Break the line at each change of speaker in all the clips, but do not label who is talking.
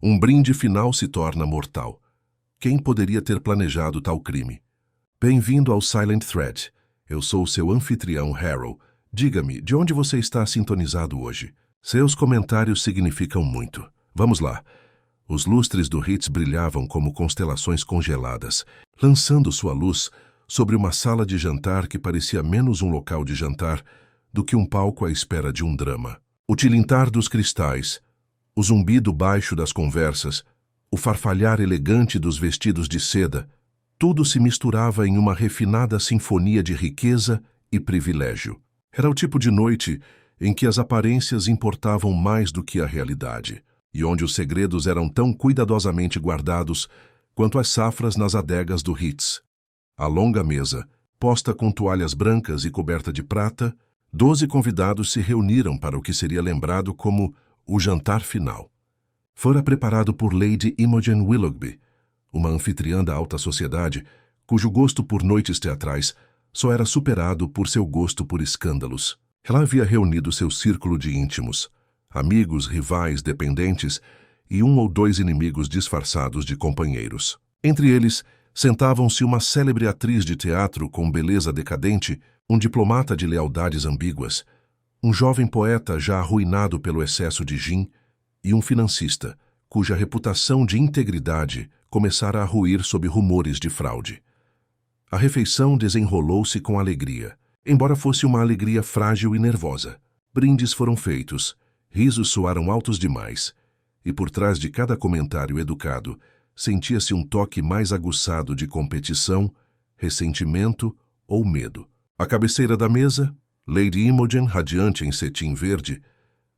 Um brinde final se torna mortal. Quem poderia ter planejado tal crime? Bem-vindo ao Silent Thread. Eu sou seu anfitrião, Harold. Diga-me, de onde você está sintonizado hoje? Seus comentários significam muito. Vamos lá. Os lustres do Ritz brilhavam como constelações congeladas, lançando sua luz sobre uma sala de jantar que parecia menos um local de jantar do que um palco à espera de um drama. O tilintar dos cristais, o zumbido baixo das conversas, o farfalhar elegante dos vestidos de seda, tudo se misturava em uma refinada sinfonia de riqueza e privilégio. Era o tipo de noite em que as aparências importavam mais do que a realidade, e onde os segredos eram tão cuidadosamente guardados quanto as safras nas adegas do Ritz. A longa mesa, posta com toalhas brancas e coberta de prata, 12 convidados se reuniram para o que seria lembrado como o jantar final. Fora preparado por Lady Imogen Willoughby, uma anfitriã da alta sociedade, cujo gosto por noites teatrais só era superado por seu gosto por escândalos. Ela havia reunido seu círculo de íntimos, amigos, rivais, dependentes e 1 ou 2 inimigos disfarçados de companheiros. Entre eles, sentavam-se uma célebre atriz de teatro com beleza decadente, um diplomata de lealdades ambíguas, um jovem poeta já arruinado pelo excesso de gin e um financista, cuja reputação de integridade começara a ruir sob rumores de fraude. A refeição desenrolou-se com alegria, embora fosse uma alegria frágil e nervosa. Brindes foram feitos, risos soaram altos demais, e por trás de cada comentário educado, sentia-se um toque mais aguçado de competição, ressentimento ou medo. À cabeceira da mesa, Lady Imogen, radiante em cetim verde,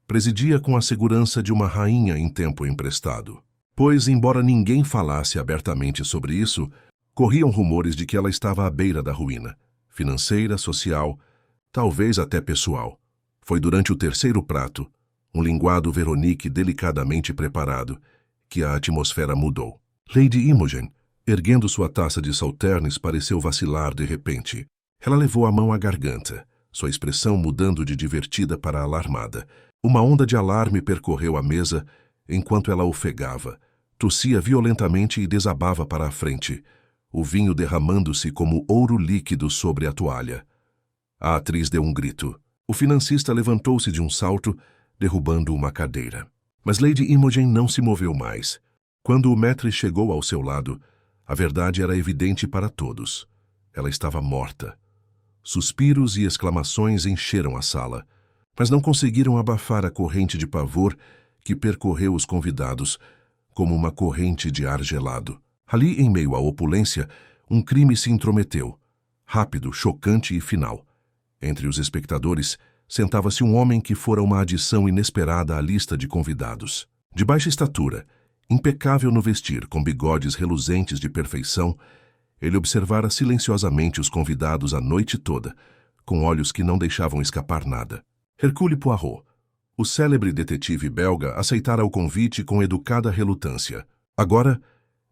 presidia com a segurança de uma rainha em tempo emprestado. Pois, embora ninguém falasse abertamente sobre isso, corriam rumores de que ela estava à beira da ruína, financeira, social, talvez até pessoal. Foi durante o terceiro prato, um linguado Veronique delicadamente preparado, que a atmosfera mudou. Lady Imogen, erguendo sua taça de sauternes, pareceu vacilar de repente. Ela levou a mão à garganta, sua expressão mudando de divertida para alarmada. Uma onda de alarme percorreu a mesa enquanto ela ofegava, tossia violentamente e desabava para a frente, o vinho derramando-se como ouro líquido sobre a toalha. A atriz deu um grito. O financista levantou-se de um salto, derrubando uma cadeira. Mas Lady Imogen não se moveu mais. Quando o maître chegou ao seu lado, a verdade era evidente para todos. Ela estava morta. Suspiros e exclamações encheram a sala, mas não conseguiram abafar a corrente de pavor que percorreu os convidados como uma corrente de ar gelado. Ali, em meio à opulência, um crime se intrometeu, rápido, chocante e final. Entre os espectadores, sentava-se um homem que fora uma adição inesperada à lista de convidados. De baixa estatura, impecável no vestir, com bigodes reluzentes de perfeição, ele observara silenciosamente os convidados a noite toda, com olhos que não deixavam escapar nada. Hercule Poirot, o célebre detetive belga, aceitara o convite com educada relutância. Agora,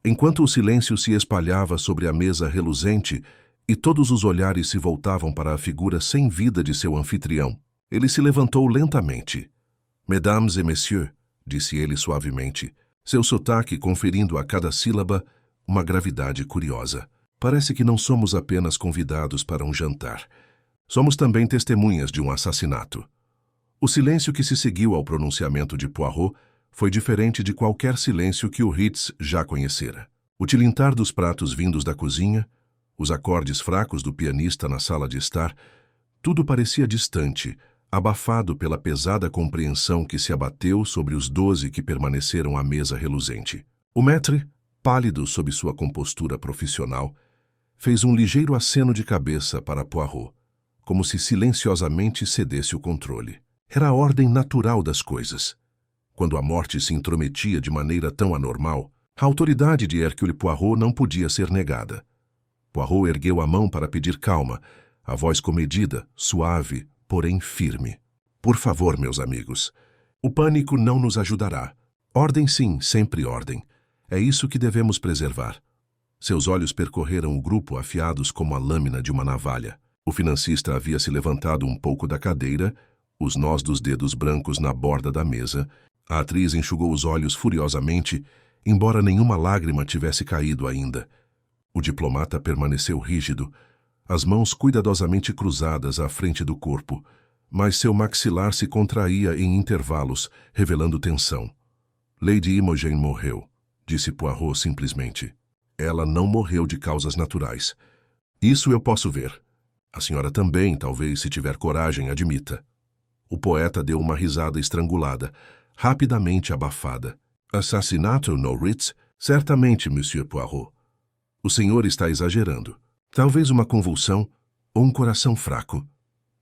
enquanto o silêncio se espalhava sobre a mesa reluzente e todos os olhares se voltavam para a figura sem vida de seu anfitrião, ele se levantou lentamente. «Mesdames et messieurs», disse ele suavemente, seu sotaque conferindo a cada sílaba uma gravidade curiosa. «Parece que não somos apenas convidados para um jantar. Somos também testemunhas de um assassinato». O silêncio que se seguiu ao pronunciamento de Poirot foi diferente de qualquer silêncio que o Ritz já conhecera. O tilintar dos pratos vindos da cozinha, os acordes fracos do pianista na sala de estar, tudo parecia distante, abafado pela pesada compreensão que se abateu sobre os 12 que permaneceram à mesa reluzente. O maître, pálido sob sua compostura profissional, fez um ligeiro aceno de cabeça para Poirot, como se silenciosamente cedesse o controle. Era a ordem natural das coisas. Quando a morte se intrometia de maneira tão anormal, a autoridade de Hercule Poirot não podia ser negada. Poirot ergueu a mão para pedir calma, a voz comedida, suave, porém firme. «Por favor, meus amigos, o pânico não nos ajudará. Ordem sim, sempre ordem. É isso que devemos preservar». Seus olhos percorreram o grupo afiados como a lâmina de uma navalha. O financista havia se levantado um pouco da cadeira, os nós dos dedos brancos na borda da mesa, A atriz enxugou os olhos furiosamente, embora nenhuma lágrima tivesse caído ainda. O diplomata permaneceu rígido, as mãos cuidadosamente cruzadas à frente do corpo, mas seu maxilar se contraía em intervalos, revelando tensão. Lady Imogen morreu, disse Poirot simplesmente. Ela não morreu de causas naturais. Isso eu posso ver. A senhora também, talvez, se tiver coragem, admita. O poeta deu uma risada estrangulada, rapidamente abafada. Assassinato no Ritz? Certamente, Monsieur Poirot. O senhor está exagerando. Talvez uma convulsão ou um coração fraco.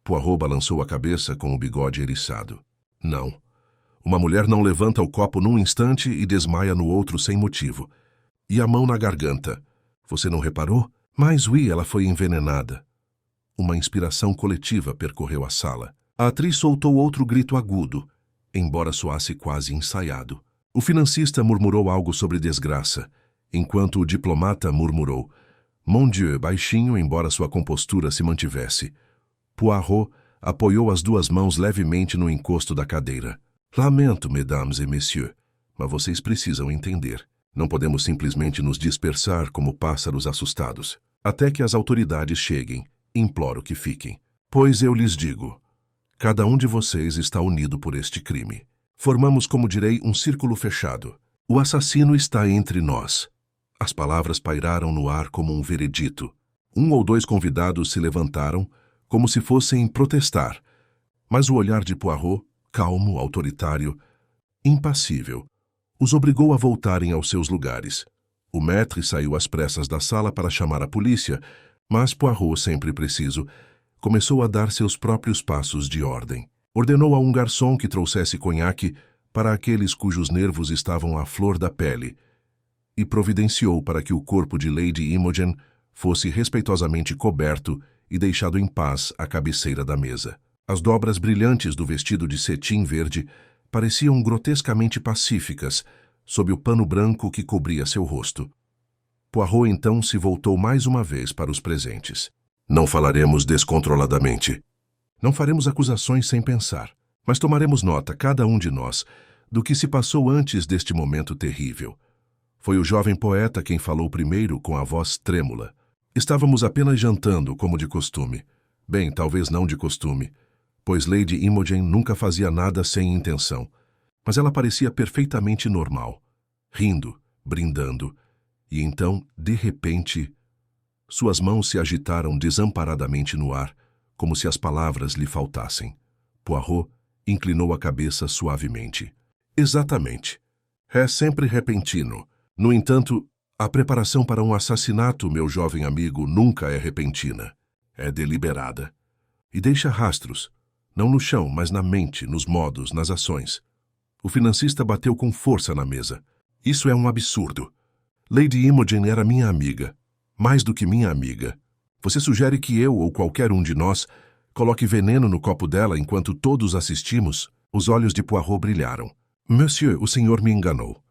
Poirot balançou a cabeça com o bigode eriçado. Não. Uma mulher não levanta o copo num instante e desmaia no outro sem motivo. E a mão na garganta. Você não reparou? Mas, oui, ela foi envenenada. Uma inspiração coletiva percorreu a sala. A atriz soltou outro grito agudo, embora soasse quase ensaiado. O financista murmurou algo sobre desgraça, enquanto o diplomata murmurou: Mon Dieu, baixinho, embora sua compostura se mantivesse. Poirot apoiou as duas mãos levemente no encosto da cadeira. Lamento, mesdames et messieurs, mas vocês precisam entender. Não podemos simplesmente nos dispersar como pássaros assustados. Até que as autoridades cheguem, imploro que fiquem. Pois eu lhes digo, cada um de vocês está unido por este crime. Formamos, como direi, um círculo fechado. O assassino está entre nós. As palavras pairaram no ar como um veredito. Um ou dois convidados se levantaram, como se fossem protestar. Mas o olhar de Poirot, calmo, autoritário, impassível, os obrigou a voltarem aos seus lugares. O maître saiu às pressas da sala para chamar a polícia, mas Poirot, sempre preciso, começou a dar seus próprios passos de ordem. Ordenou a um garçom que trouxesse conhaque para aqueles cujos nervos estavam à flor da pele e providenciou para que o corpo de Lady Imogen fosse respeitosamente coberto e deixado em paz à cabeceira da mesa. As dobras brilhantes do vestido de cetim verde pareciam grotescamente pacíficas sob o pano branco que cobria seu rosto. Poirot então se voltou mais uma vez para os presentes. Não falaremos descontroladamente. Não faremos acusações sem pensar, mas tomaremos nota, cada um de nós, do que se passou antes deste momento terrível. Foi o jovem poeta quem falou primeiro com a voz trêmula. Estávamos apenas jantando, como de costume. Bem, talvez não de costume, pois Lady Imogen nunca fazia nada sem intenção, mas ela parecia perfeitamente normal, rindo, brindando, e então, de repente, suas mãos se agitaram desamparadamente no ar, como se as palavras lhe faltassem. Poirot inclinou a cabeça suavemente. Exatamente. É sempre repentino. No entanto, a preparação para um assassinato, meu jovem amigo, nunca é repentina. É deliberada. E deixa rastros, não no chão, mas na mente, nos modos, nas ações. O financista bateu com força na mesa. Isso é um absurdo. Lady Imogen era minha amiga. Mais do que minha amiga. Você sugere que eu, ou qualquer um de nós, coloque veneno no copo dela enquanto todos assistimos? Os olhos de Poirot brilharam. Monsieur, o senhor me enganou.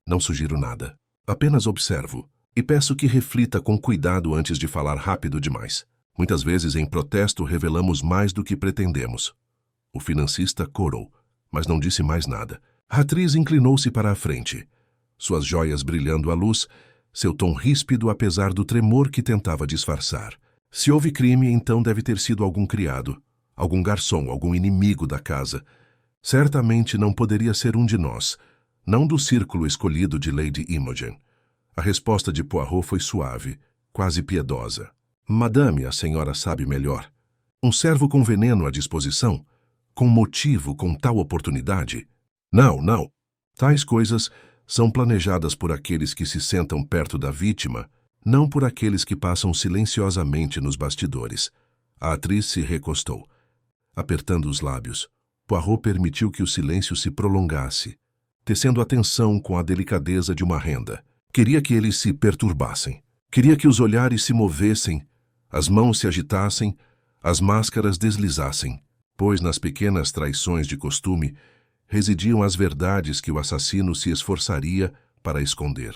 Não sugiro nada. Apenas observo. E peço que reflita com cuidado antes de falar rápido demais. Muitas vezes, em protesto, revelamos mais do que pretendemos. O financista corou, mas não disse mais nada. A atriz inclinou-se para a frente. Suas joias brilhando à luz, seu tom ríspido apesar do tremor que tentava disfarçar. Se houve crime, então deve ter sido algum criado, algum garçom, algum inimigo da casa. Certamente não poderia ser um de nós, não do círculo escolhido de Lady Imogen. A resposta de Poirot foi suave, quase piedosa. Madame, a senhora sabe melhor. Um servo com veneno à disposição? Com motivo, com tal oportunidade? Não, não. Tais coisas são planejadas por aqueles que se sentam perto da vítima, não por aqueles que passam silenciosamente nos bastidores. A atriz se recostou. Apertando os lábios, Poirot permitiu que o silêncio se prolongasse, tecendo a tensão com a delicadeza de uma renda. Queria que eles se perturbassem. Queria que os olhares se movessem, as mãos se agitassem, as máscaras deslizassem, pois nas pequenas traições de costume residiam as verdades que o assassino se esforçaria para esconder.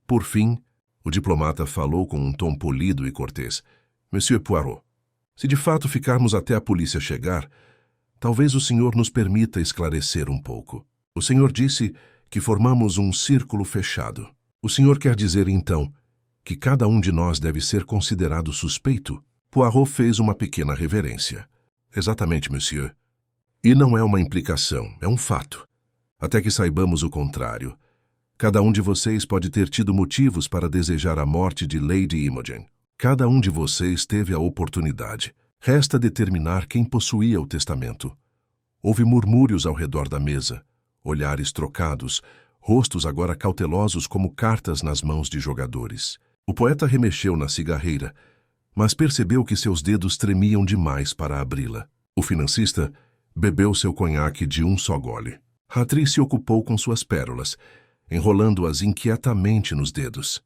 Por fim, o diplomata falou com um tom polido e cortês. Monsieur Poirot, se de fato ficarmos até a polícia chegar, talvez o senhor nos permita esclarecer um pouco. O senhor disse que formamos um círculo fechado. O senhor quer dizer, então, que cada um de nós deve ser considerado suspeito? Poirot fez uma pequena reverência. Exatamente, monsieur. E não é uma implicação, é um fato. Até que saibamos o contrário. Cada um de vocês pode ter tido motivos para desejar a morte de Lady Imogen. Cada um de vocês teve a oportunidade. Resta determinar quem possuía o testamento. Houve murmúrios ao redor da mesa, olhares trocados, rostos agora cautelosos como cartas nas mãos de jogadores. O poeta remexeu na cigarreira, mas percebeu que seus dedos tremiam demais para abri-la. O financista bebeu seu conhaque de um só gole. A atriz se ocupou com suas pérolas, enrolando-as inquietamente nos dedos.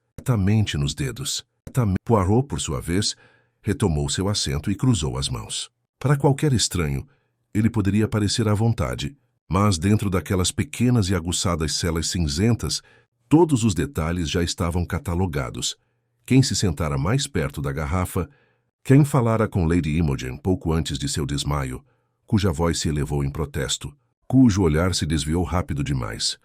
Poirot, por sua vez, retomou seu assento e cruzou as mãos. Para qualquer estranho, ele poderia parecer à vontade, mas dentro daquelas pequenas e aguçadas celas cinzentas, todos os detalhes já estavam catalogados. Quem se sentara mais perto da garrafa, quem falara com Lady Imogen pouco antes de seu desmaio, cuja voz se elevou em protesto, cujo olhar se desviou rápido demais.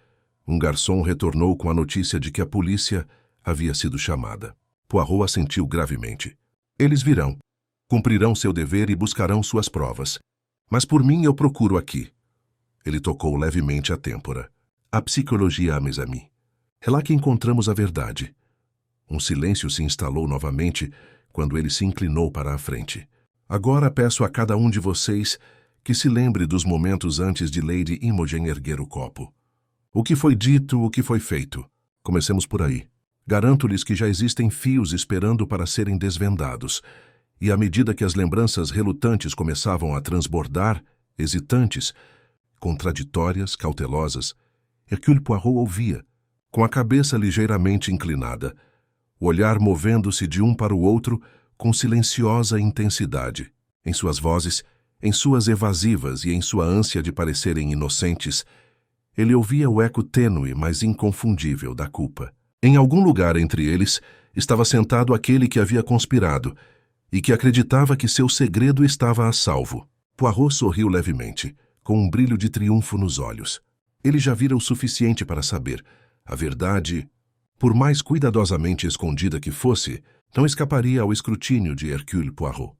Um garçom retornou com a notícia de que a polícia havia sido chamada. Poirot assentiu gravemente. Eles virão, cumprirão seu dever e buscarão suas provas. Mas por mim eu procuro aqui. Ele tocou levemente a têmpora. A psicologia, mes amis. É lá que encontramos a verdade. Um silêncio se instalou novamente quando ele se inclinou para a frente. Agora peço a cada um de vocês que se lembre dos momentos antes de Lady Imogen erguer o copo. O que foi dito, o que foi feito. Comecemos por aí. Garanto-lhes que já existem fios esperando para serem desvendados, e à medida que as lembranças relutantes começavam a transbordar, hesitantes, contraditórias, cautelosas, Hercule Poirot ouvia, com a cabeça ligeiramente inclinada, o olhar movendo-se de um para o outro com silenciosa intensidade. Em suas vozes, em suas evasivas e em sua ânsia de parecerem inocentes, ele ouvia o eco tênue, mas inconfundível da culpa. Em algum lugar entre eles estava sentado aquele que havia conspirado e que acreditava que seu segredo estava a salvo. Poirot sorriu levemente, com um brilho de triunfo nos olhos. Ele já vira o suficiente para saber. A verdade, por mais cuidadosamente escondida que fosse, não escaparia ao escrutínio de Hercule Poirot.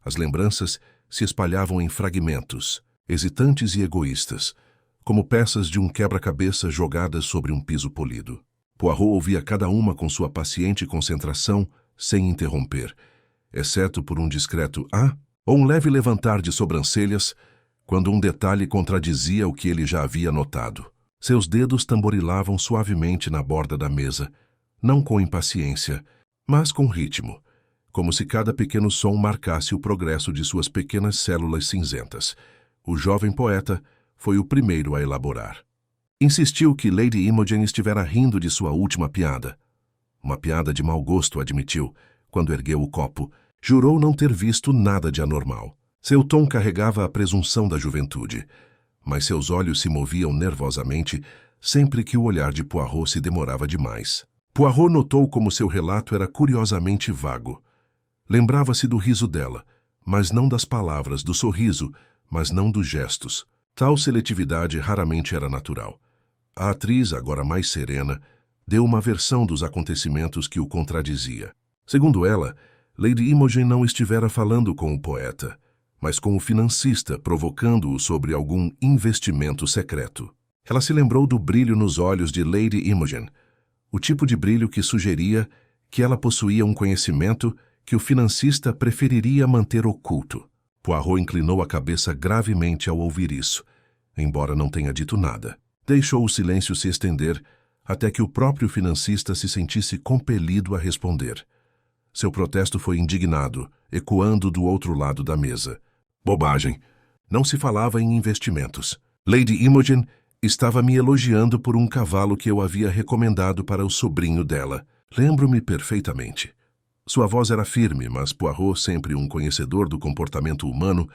As lembranças se espalhavam em fragmentos, hesitantes e egoístas, como peças de um quebra-cabeça jogadas sobre um piso polido. Poirot ouvia cada uma com sua paciente concentração, sem interromper, exceto por um discreto "ah" ou um leve levantar de sobrancelhas, quando um detalhe contradizia o que ele já havia notado. Seus dedos tamborilavam suavemente na borda da mesa, não com impaciência, mas com ritmo, como se cada pequeno som marcasse o progresso de suas pequenas células cinzentas. O jovem poeta foi o primeiro a elaborar. Insistiu que Lady Imogen estivera rindo de sua última piada. Uma piada de mau gosto, admitiu, quando ergueu o copo. Jurou não ter visto nada de anormal. Seu tom carregava a presunção da juventude, mas seus olhos se moviam nervosamente sempre que o olhar de Poirot se demorava demais. Poirot notou como seu relato era curiosamente vago. Lembrava-se do riso dela, mas não das palavras, do sorriso, mas não dos gestos. Tal seletividade raramente era natural. A atriz, agora mais serena, deu uma versão dos acontecimentos que o contradizia. Segundo ela, Lady Imogen não estivera falando com o poeta, mas com o financista, provocando-o sobre algum investimento secreto. Ela se lembrou do brilho nos olhos de Lady Imogen, o tipo de brilho que sugeria que ela possuía um conhecimento que o financista preferiria manter oculto. Poirot inclinou a cabeça gravemente ao ouvir isso, embora não tenha dito nada. Deixou o silêncio se estender até que o próprio financista se sentisse compelido a responder. Seu protesto foi indignado, ecoando do outro lado da mesa. Bobagem. Não se falava em investimentos. Lady Imogen estava me elogiando por um cavalo que eu havia recomendado para o sobrinho dela. Lembro-me perfeitamente. Sua voz era firme, mas Poirot, sempre um conhecedor do comportamento humano,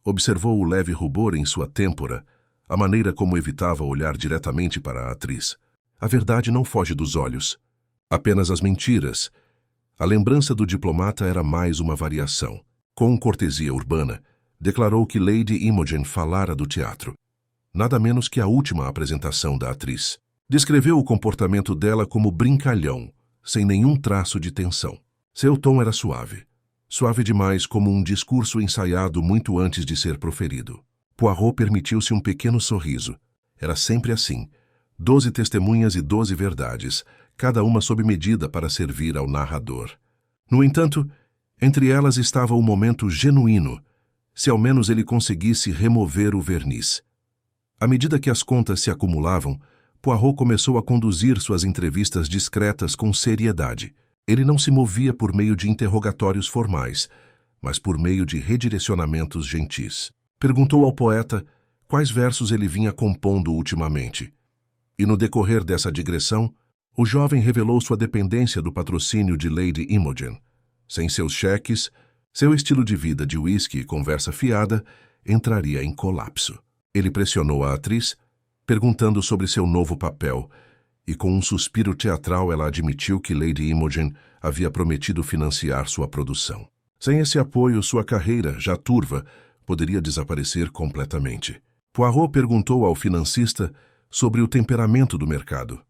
observou o leve rubor em sua têmpora, a maneira como evitava olhar diretamente para a atriz. A verdade não foge dos olhos. Apenas as mentiras. A lembrança do diplomata era mais uma variação. Com cortesia urbana, declarou que Lady Imogen falara do teatro. nada menos que a última apresentação da atriz. Descreveu o comportamento dela como brincalhão, sem nenhum traço de tensão. Seu tom era suave. Suave demais, como um discurso ensaiado muito antes de ser proferido. Poirot permitiu-se um pequeno sorriso. Era sempre assim. 12 testemunhas e 12 verdades, cada uma sob medida para servir ao narrador. No entanto, entre elas estava o momento genuíno, se ao menos ele conseguisse remover o verniz. À medida que as contas se acumulavam, Poirot começou a conduzir suas entrevistas discretas com seriedade. Ele não se movia por meio de interrogatórios formais, mas por meio de redirecionamentos gentis. Perguntou ao poeta quais versos ele vinha compondo ultimamente. E no decorrer dessa digressão, o jovem revelou sua dependência do patrocínio de Lady Imogen. Sem seus cheques, seu estilo de vida de uísque e conversa fiada entraria em colapso. Ele pressionou a atriz, perguntando sobre seu novo papel, e com um suspiro teatral ela admitiu que Lady Imogen havia prometido financiar sua produção. Sem esse apoio, sua carreira, já turva, poderia desaparecer completamente. Poirot perguntou ao financista sobre o temperamento do mercado,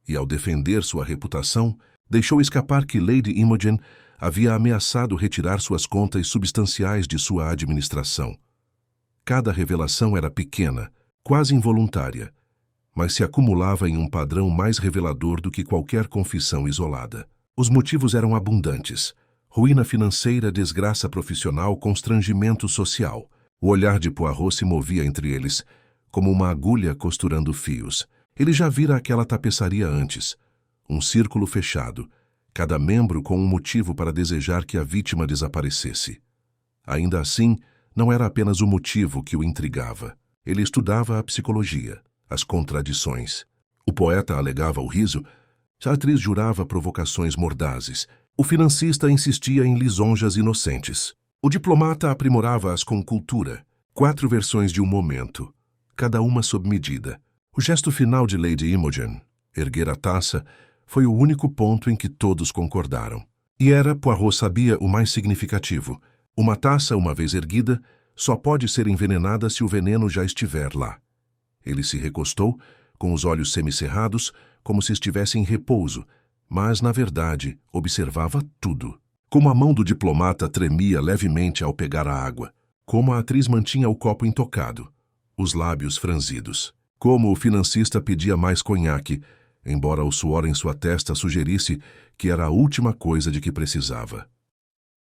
e ao defender sua reputação, deixou escapar que Lady Imogen havia ameaçado retirar suas contas substanciais de sua administração. Cada revelação era pequena, quase involuntária, mas se acumulava em um padrão mais revelador do que qualquer confissão isolada. Os motivos eram abundantes: ruína financeira, desgraça profissional, constrangimento social. O olhar de Poirot se movia entre eles, como uma agulha costurando fios. Ele já vira aquela tapeçaria antes. Um círculo fechado, cada membro com um motivo para desejar que a vítima desaparecesse. Ainda assim, não era apenas o motivo que o intrigava. Ele estudava a psicologia, as contradições. O poeta alegava o riso, a atriz jurava provocações mordazes. O financista insistia em lisonjas inocentes. O diplomata aprimorava-as com cultura. 4 versões de um momento, cada uma sob medida. O gesto final de Lady Imogen, erguer a taça, foi o único ponto em que todos concordaram. E era, Poirot sabia, o mais significativo. Uma taça, uma vez erguida, só pode ser envenenada se o veneno já estiver lá. Ele se recostou, com os olhos semicerrados, como se estivesse em repouso, mas, na verdade, observava tudo. Como a mão do diplomata tremia levemente ao pegar a água. Como a atriz mantinha o copo intocado, os lábios franzidos. Como o financista pedia mais conhaque, embora o suor em sua testa sugerisse que era a última coisa de que precisava.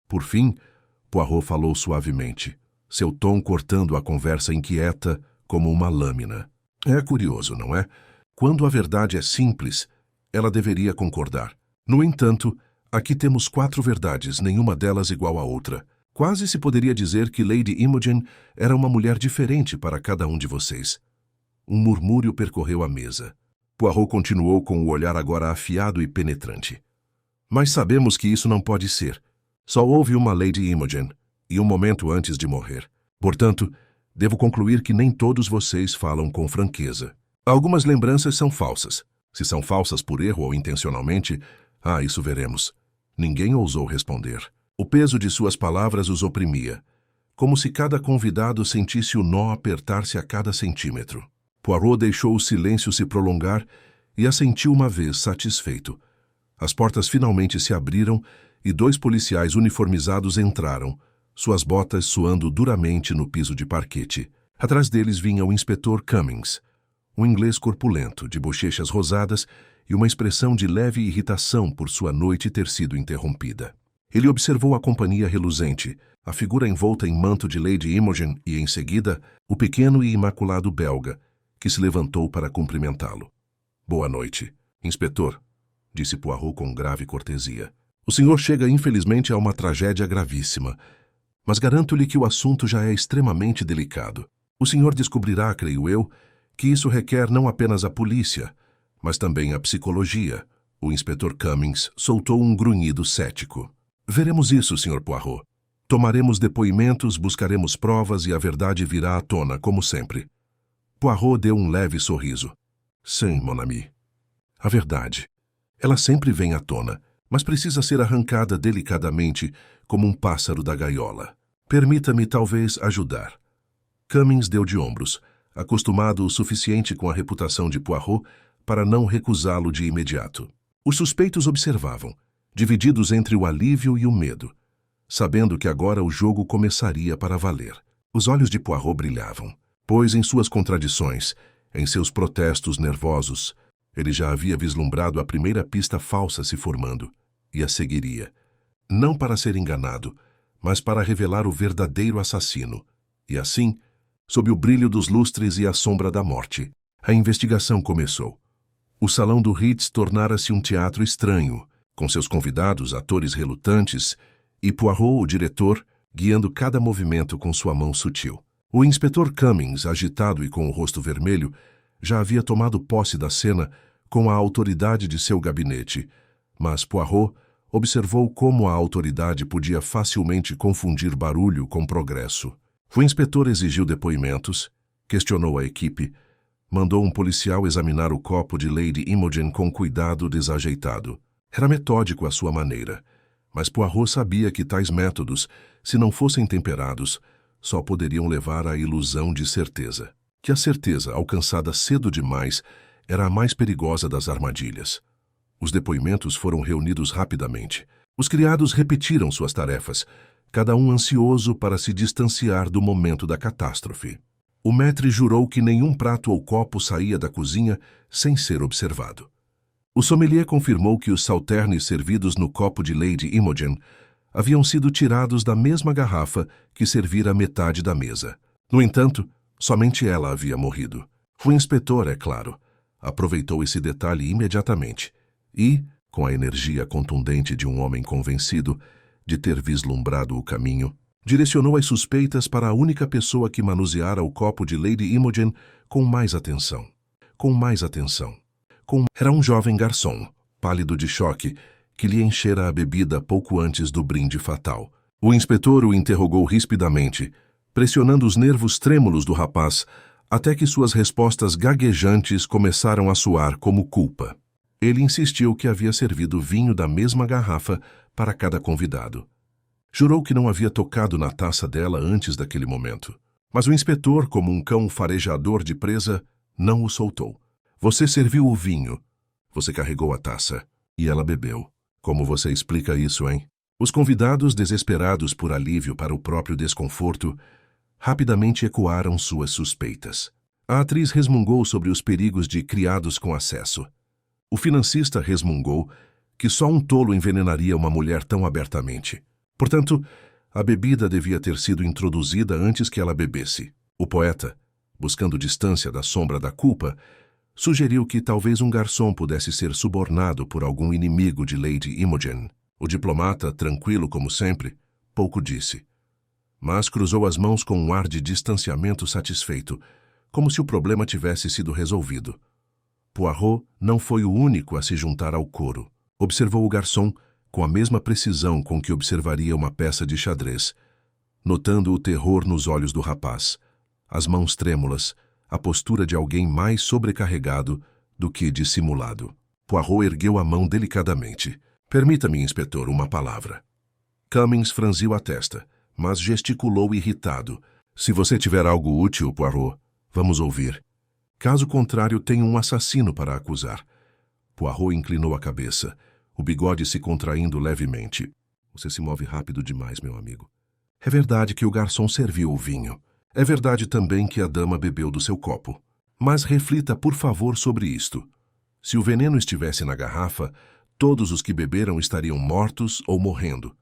Por fim, Poirot falou suavemente, seu tom cortando a conversa inquieta como uma lâmina. É curioso, não é? Quando a verdade é simples, ela deveria concordar. No entanto, aqui temos 4 verdades, nenhuma delas igual à outra. Quase se poderia dizer que Lady Imogen era uma mulher diferente para cada um de vocês. Um murmúrio percorreu a mesa. Poirot continuou com o olhar agora afiado e penetrante. Mas sabemos que isso não pode ser. Só houve uma Lady Imogen, e um momento antes de morrer. Portanto, devo concluir que nem todos vocês falam com franqueza. Algumas lembranças são falsas. Se são falsas por erro ou intencionalmente, isso veremos. Ninguém ousou responder. O peso de suas palavras os oprimia, como se cada convidado sentisse o nó apertar-se a cada centímetro. Poirot deixou o silêncio se prolongar e assentiu uma vez, satisfeito. As portas finalmente se abriram e 2 policiais uniformizados entraram, suas botas suando duramente no piso de parquete. Atrás deles vinha o inspetor Cummings, um inglês corpulento, de bochechas rosadas e uma expressão de leve irritação por sua noite ter sido interrompida. Ele observou a companhia reluzente, a figura envolta em manto de Lady Imogen e, em seguida, o pequeno e imaculado belga, que se levantou para cumprimentá-lo. Boa noite, inspetor, disse Poirot com grave cortesia. O senhor chega infelizmente a uma tragédia gravíssima, mas garanto-lhe que o assunto já é extremamente delicado. O senhor descobrirá, creio eu, que isso requer não apenas a polícia, mas também a psicologia. O inspetor Cummings soltou um grunhido cético. Veremos isso, Sr. Poirot. Tomaremos depoimentos, buscaremos provas e a verdade virá à tona, como sempre. Poirot deu um leve sorriso. Sim, mon ami. A verdade. Ela sempre vem à tona, mas precisa ser arrancada delicadamente, como um pássaro da gaiola. Permita-me, talvez, ajudar. Cummings deu de ombros. acostumado o suficiente com a reputação de Poirot para não recusá-lo de imediato. Os suspeitos observavam, divididos entre o alívio e o medo, sabendo que agora o jogo começaria para valer. Os olhos de Poirot brilhavam, pois em suas contradições, em seus protestos nervosos, ele já havia vislumbrado a primeira pista falsa se formando, e a seguiria. Não para ser enganado, mas para revelar o verdadeiro assassino. E assim, sob o brilho dos lustres e a sombra da morte, a investigação começou. O salão do Ritz tornara-se um teatro estranho, com seus convidados, atores relutantes, e Poirot, o diretor, guiando cada movimento com sua mão sutil. O inspetor Cummings, agitado e com o rosto vermelho, já havia tomado posse da cena com a autoridade de seu gabinete, mas Poirot observou como a autoridade podia facilmente confundir barulho com progresso. O inspetor exigiu depoimentos, questionou a equipe, mandou um policial examinar o copo de Lady Imogen com cuidado desajeitado. Era metódico à sua maneira, mas Poirot sabia que tais métodos, se não fossem temperados, só poderiam levar à ilusão de certeza. Que a certeza, alcançada cedo demais, era a mais perigosa das armadilhas. Os depoimentos foram reunidos rapidamente. Os criados repetiram suas tarefas, cada um ansioso para se distanciar do momento da catástrofe. O maître jurou que nenhum prato ou copo saía da cozinha sem ser observado. O sommelier confirmou que os sauternes servidos no copo de Lady Imogen haviam sido tirados da mesma garrafa que servira a metade da mesa. No entanto, somente ela havia morrido. O inspetor, é claro, aproveitou esse detalhe imediatamente e, com a energia contundente de um homem convencido de ter vislumbrado o caminho, direcionou as suspeitas para a única pessoa que manuseara o copo de Lady Imogen com mais atenção. Era um jovem garçom, pálido de choque, que lhe enchera a bebida pouco antes do brinde fatal. O inspetor o interrogou rispidamente, pressionando os nervos trêmulos do rapaz, até que suas respostas gaguejantes começaram a soar como culpa. Ele insistiu que havia servido vinho da mesma garrafa para cada convidado. Jurou que não havia tocado na taça dela antes daquele momento. Mas o inspetor, como um cão farejador de presa, não o soltou. Você serviu o vinho. Você carregou a taça. E ela bebeu. Como você explica isso, hein? Os convidados, desesperados por alívio para o próprio desconforto, rapidamente ecoaram suas suspeitas. A atriz resmungou sobre os perigos de criados com acesso. O financista resmungou que só um tolo envenenaria uma mulher tão abertamente. Portanto, a bebida devia ter sido introduzida antes que ela bebesse. O poeta, buscando distância da sombra da culpa, sugeriu que talvez um garçom pudesse ser subornado por algum inimigo de Lady Imogen. O diplomata, tranquilo como sempre, pouco disse, mas cruzou as mãos com um ar de distanciamento satisfeito, como se o problema tivesse sido resolvido. Poirot não foi o único a se juntar ao coro. Observou o garçom com a mesma precisão com que observaria uma peça de xadrez, notando o terror nos olhos do rapaz, as mãos trêmulas, a postura de alguém mais sobrecarregado do que dissimulado. Poirot ergueu a mão delicadamente. Permita-me, inspetor, uma palavra. Cummings franziu a testa, mas gesticulou irritado. Se você tiver algo útil, Poirot, vamos ouvir. Caso contrário, tenho um assassino para acusar. Poirot inclinou a cabeça, o bigode se contraindo levemente. Você se move rápido demais, meu amigo. É verdade que o garçom serviu o vinho. É verdade também que a dama bebeu do seu copo. Mas reflita, por favor, sobre isto. Se o veneno estivesse na garrafa, todos os que beberam estariam mortos ou morrendo.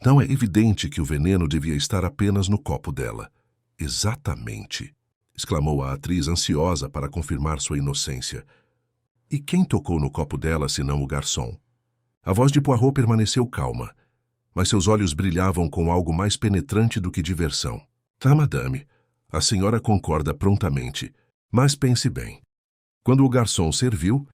Não é evidente que o veneno devia estar apenas no copo dela. Exatamente, exclamou a atriz ansiosa para confirmar sua inocência. E quem tocou no copo dela senão o garçom? A voz de Poirot permaneceu calma, mas seus olhos brilhavam com algo mais penetrante do que diversão. Tá, madame. A senhora concorda prontamente, mas pense bem. Quando o garçom serviu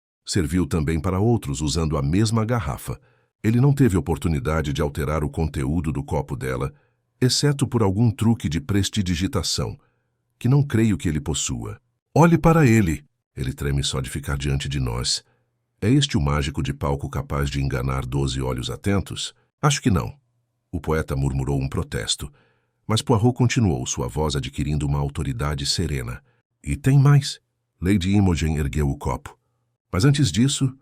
também para outros usando a mesma garrafa. Ele não teve oportunidade de alterar o conteúdo do copo dela, exceto por algum truque de prestidigitação, que não creio que ele possua. Olhe para ele! Ele treme só de ficar diante de nós. É este o mágico de palco capaz de enganar 12 olhos atentos? Acho que não. O poeta murmurou um protesto. Mas Poirot continuou, sua voz adquirindo uma autoridade serena. E tem mais. Lady Imogen ergueu o copo. Mas antes disso,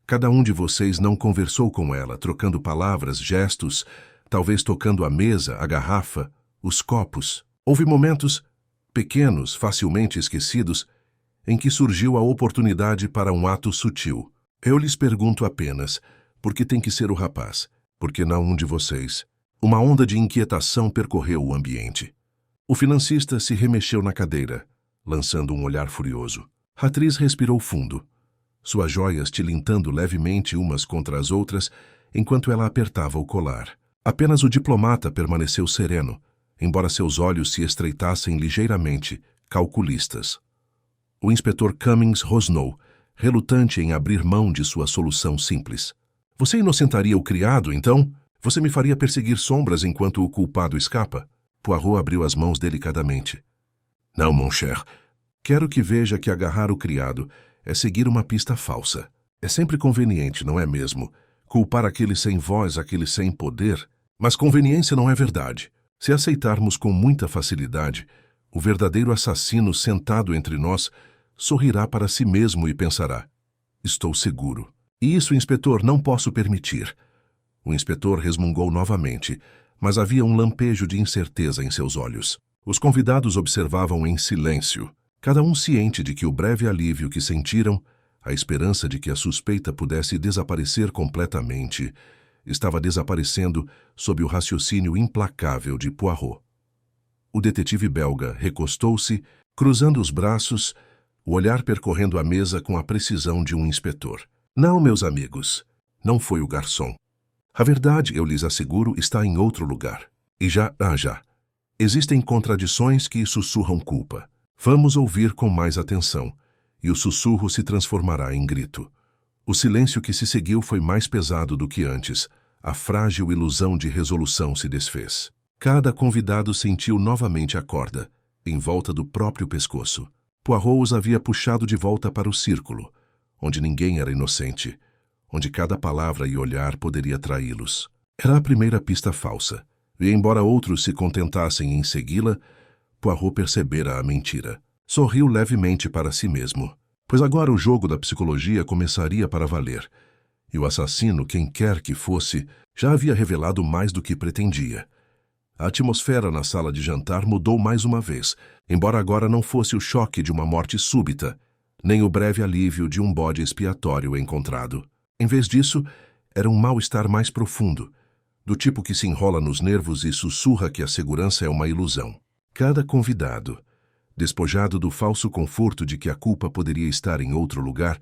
cada um de vocês não conversou com ela, trocando palavras, gestos, talvez tocando a mesa, a garrafa, os copos. Houve momentos, pequenos, facilmente esquecidos, em que surgiu a oportunidade para um ato sutil. Eu lhes pergunto apenas, por que tem que ser o rapaz? Por que não um de vocês? Uma onda de inquietação percorreu o ambiente. O financista se remexeu na cadeira, lançando um olhar furioso. A atriz respirou fundo, suas joias tilintando levemente umas contra as outras, enquanto ela apertava o colar. Apenas o diplomata permaneceu sereno, embora seus olhos se estreitassem ligeiramente, calculistas. O inspetor Cummings rosnou, relutante em abrir mão de sua solução simples. Você inocentaria o criado, então? Você me faria perseguir sombras enquanto o culpado escapa? Poirot abriu as mãos delicadamente. Não, mon cher. Quero que veja que agarrar o criado é seguir uma pista falsa. É sempre conveniente, não é mesmo? Culpar aquele sem voz, aquele sem poder. Mas conveniência não é verdade. Se aceitarmos com muita facilidade, o verdadeiro assassino sentado entre nós sorrirá para si mesmo e pensará: estou seguro. E isso, inspetor, não posso permitir. O inspetor resmungou novamente, mas havia um lampejo de incerteza em seus olhos. Os convidados observavam em silêncio, cada um ciente de que o breve alívio que sentiram, a esperança de que a suspeita pudesse desaparecer completamente, estava desaparecendo sob o raciocínio implacável de Poirot. O detetive belga recostou-se, cruzando os braços, o olhar percorrendo a mesa com a precisão de um inspetor. Não, meus amigos, não foi o garçom. A verdade, eu lhes asseguro, está em outro lugar. E já. Existem contradições que sussurram culpa. Vamos ouvir com mais atenção, e o sussurro se transformará em grito. O silêncio que se seguiu foi mais pesado do que antes. A frágil ilusão de resolução se desfez. Cada convidado sentiu novamente a corda, em volta do próprio pescoço. Poirot os havia puxado de volta para o círculo, onde ninguém era inocente, onde cada palavra e olhar poderia traí-los. Era a primeira pista falsa, e embora outros se contentassem em segui-la, Poirot percebera a mentira. Sorriu levemente para si mesmo, pois agora o jogo da psicologia começaria para valer, e o assassino, quem quer que fosse, já havia revelado mais do que pretendia. A atmosfera na sala de jantar mudou mais uma vez, embora agora não fosse o choque de uma morte súbita, nem o breve alívio de um bode expiatório encontrado. Em vez disso, era um mal-estar mais profundo, do tipo que se enrola nos nervos e sussurra que a segurança é uma ilusão. Cada convidado, despojado do falso conforto de que a culpa poderia estar em outro lugar,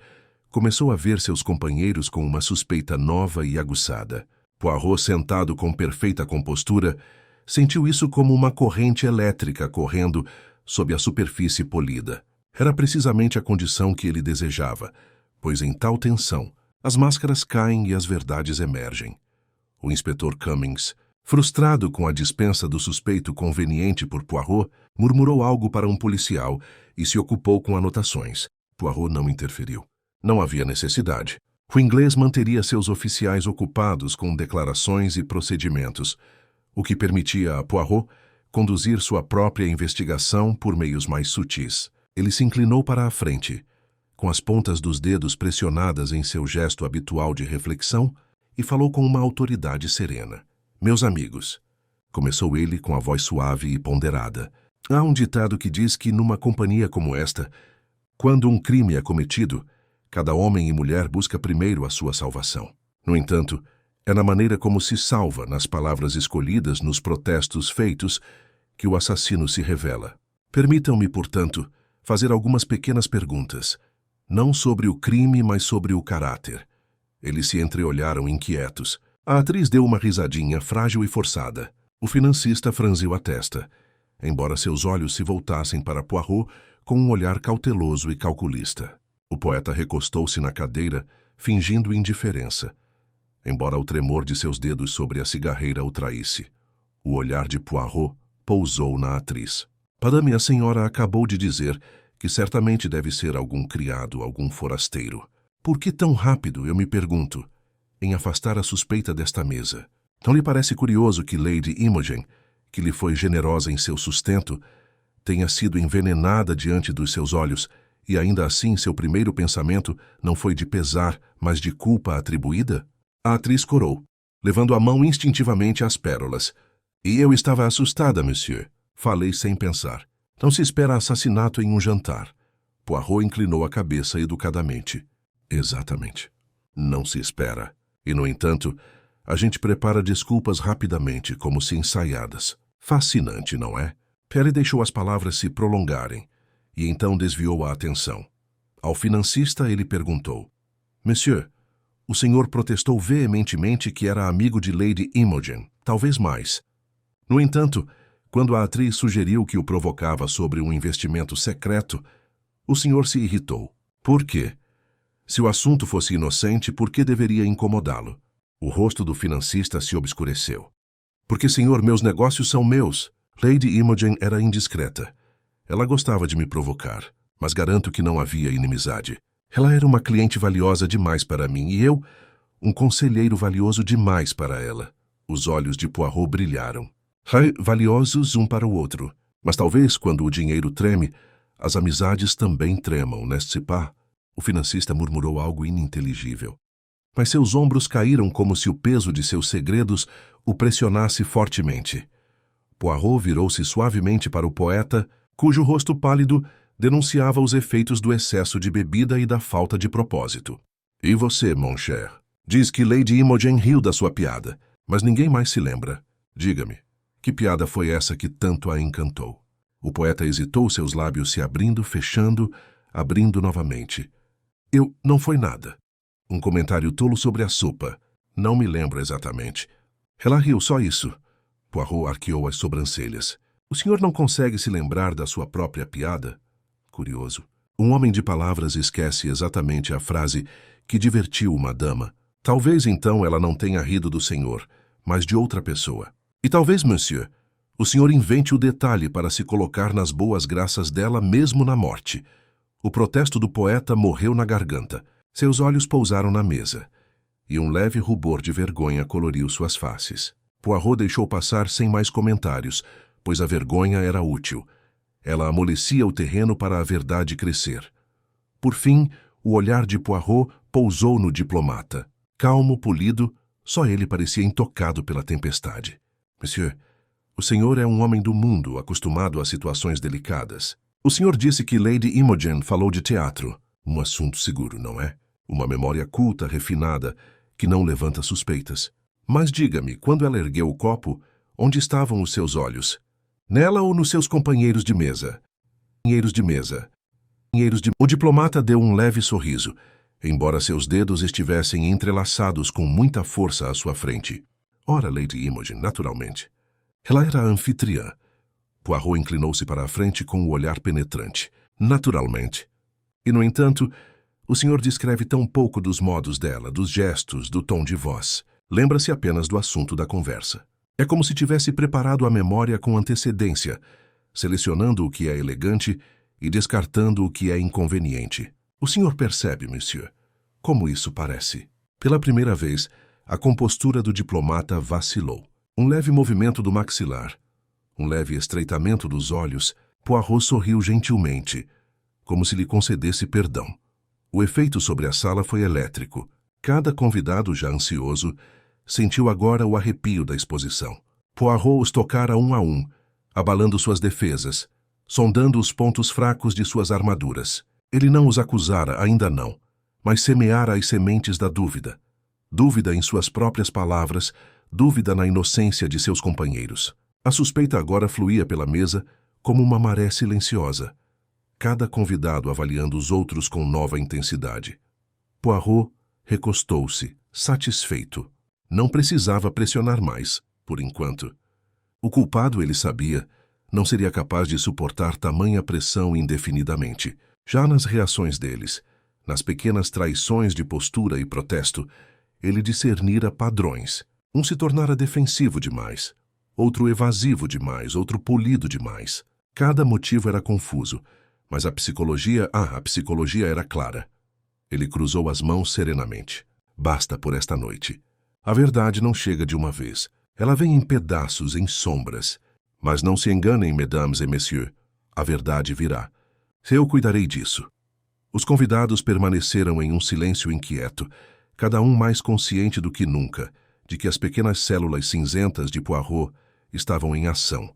começou a ver seus companheiros com uma suspeita nova e aguçada. Poirot, sentado com perfeita compostura, sentiu isso como uma corrente elétrica correndo sob a superfície polida. Era precisamente a condição que ele desejava, pois em tal tensão, as máscaras caem e as verdades emergem. O inspetor Cummings, frustrado com a dispensa do suspeito conveniente por Poirot, murmurou algo para um policial e se ocupou com anotações. Poirot não interferiu. Não havia necessidade. O inglês manteria seus oficiais ocupados com declarações e procedimentos, o que permitia a Poirot conduzir sua própria investigação por meios mais sutis. Ele se inclinou para a frente, com as pontas dos dedos pressionadas em seu gesto habitual de reflexão, e falou com uma autoridade serena. Meus amigos, começou ele com a voz suave e ponderada, há um ditado que diz que numa companhia como esta, quando um crime é cometido, cada homem e mulher busca primeiro a sua salvação. No entanto, é na maneira como se salva, nas palavras escolhidas, nos protestos feitos, que o assassino se revela. Permitam-me, portanto, fazer algumas pequenas perguntas, não sobre o crime, mas sobre o caráter. Eles se entreolharam inquietos. A atriz deu uma risadinha frágil e forçada. O financista franziu a testa, embora seus olhos se voltassem para Poirot com um olhar cauteloso e calculista. O poeta recostou-se na cadeira, fingindo indiferença, embora o tremor de seus dedos sobre a cigarreira o traísse. O olhar de Poirot pousou na atriz. Madame, a senhora acabou de dizer que certamente deve ser algum criado, algum forasteiro. Por que tão rápido, eu me pergunto, em afastar a suspeita desta mesa? Não lhe parece curioso que Lady Imogen, que lhe foi generosa em seu sustento, tenha sido envenenada diante dos seus olhos, e ainda assim seu primeiro pensamento não foi de pesar, mas de culpa atribuída? A atriz corou, levando a mão instintivamente às pérolas. E eu estava assustada, monsieur. Falei sem pensar. Não se espera assassinato em um jantar. Poirot inclinou a cabeça educadamente. Exatamente. Não se espera. E, no entanto, a gente prepara desculpas rapidamente, como se ensaiadas. Fascinante, não é? Perry deixou as palavras se prolongarem, e então desviou a atenção. Ao financista ele perguntou: Monsieur, o senhor protestou veementemente que era amigo de Lady Imogen, talvez mais. No entanto, quando a atriz sugeriu que o provocava sobre um investimento secreto, o senhor se irritou. Por quê? Se o assunto fosse inocente, por que deveria incomodá-lo? O rosto do financista se obscureceu. Porque, senhor, meus negócios são meus. Lady Imogen era indiscreta. Ela gostava de me provocar, mas garanto que não havia inimizade. Ela era uma cliente valiosa demais para mim e eu, um conselheiro valioso demais para ela. Os olhos de Poirot brilharam. Valiosos um para o outro. Mas talvez, quando o dinheiro treme, as amizades também tremam, n'est-ce pas? O financista murmurou algo ininteligível. Mas seus ombros caíram como se o peso de seus segredos o pressionasse fortemente. Poirot virou-se suavemente para o poeta, cujo rosto pálido denunciava os efeitos do excesso de bebida e da falta de propósito. E você, mon cher? Diz que Lady Imogen riu da sua piada, mas ninguém mais se lembra. Diga-me, que piada foi essa que tanto a encantou? O poeta hesitou, seus lábios se abrindo, fechando, abrindo novamente. Não foi nada. Um comentário tolo sobre a sopa. Não me lembro exatamente. Ela riu, só isso. Poirot arqueou as sobrancelhas. O senhor não consegue se lembrar da sua própria piada? Curioso. Um homem de palavras esquece exatamente a frase que divertiu uma dama. Talvez então ela não tenha rido do senhor, mas de outra pessoa. E talvez, monsieur, o senhor invente o detalhe para se colocar nas boas graças dela mesmo na morte. O protesto do poeta morreu na garganta. Seus olhos pousaram na mesa, e um leve rubor de vergonha coloriu suas faces. Poirot deixou passar sem mais comentários, pois a vergonha era útil. Ela amolecia o terreno para a verdade crescer. Por fim, o olhar de Poirot pousou no diplomata. Calmo, polido, só ele parecia intocado pela tempestade. Monsieur, o senhor é um homem do mundo, acostumado a situações delicadas. O senhor disse que Lady Imogen falou de teatro. Um assunto seguro, não é? Uma memória culta, refinada, que não levanta suspeitas. Mas diga-me, quando ela ergueu o copo, onde estavam os seus olhos? Nela ou nos seus companheiros de mesa? Companheiros de mesa. O diplomata deu um leve sorriso, embora seus dedos estivessem entrelaçados com muita força à sua frente. Ora, Lady Imogen, naturalmente. Ela era a anfitriã. Poirot inclinou-se para a frente com o olhar penetrante. Naturalmente. E, no entanto, o senhor descreve tão pouco dos modos dela, dos gestos, do tom de voz. Lembra-se apenas do assunto da conversa. É como se tivesse preparado a memória com antecedência, selecionando o que é elegante e descartando o que é inconveniente. O senhor percebe, monsieur, como isso parece? Pela primeira vez, a compostura do diplomata vacilou. Um leve movimento do maxilar, um leve estreitamento dos olhos. Poirot sorriu gentilmente, como se lhe concedesse perdão. O efeito sobre a sala foi elétrico. Cada convidado, já ansioso, sentiu agora o arrepio da exposição. Poirot os tocara um a um, abalando suas defesas, sondando os pontos fracos de suas armaduras. Ele não os acusara, ainda não, mas semeara as sementes da dúvida. Dúvida em suas próprias palavras, dúvida na inocência de seus companheiros. A suspeita agora fluía pela mesa como uma maré silenciosa, cada convidado avaliando os outros com nova intensidade. Poirot recostou-se, satisfeito. Não precisava pressionar mais, por enquanto. O culpado, ele sabia, não seria capaz de suportar tamanha pressão indefinidamente. Já nas reações deles, nas pequenas traições de postura e protesto, ele discernira padrões. Um se tornara defensivo demais, outro evasivo demais, outro polido demais. Cada motivo era confuso, mas a psicologia era clara. Ele cruzou as mãos serenamente. Basta por esta noite. A verdade não chega de uma vez. Ela vem em pedaços, em sombras. Mas não se enganem, mesdames et messieurs. A verdade virá. Eu cuidarei disso. Os convidados permaneceram em um silêncio inquieto, cada um mais consciente do que nunca de que as pequenas células cinzentas de Poirot estavam em ação,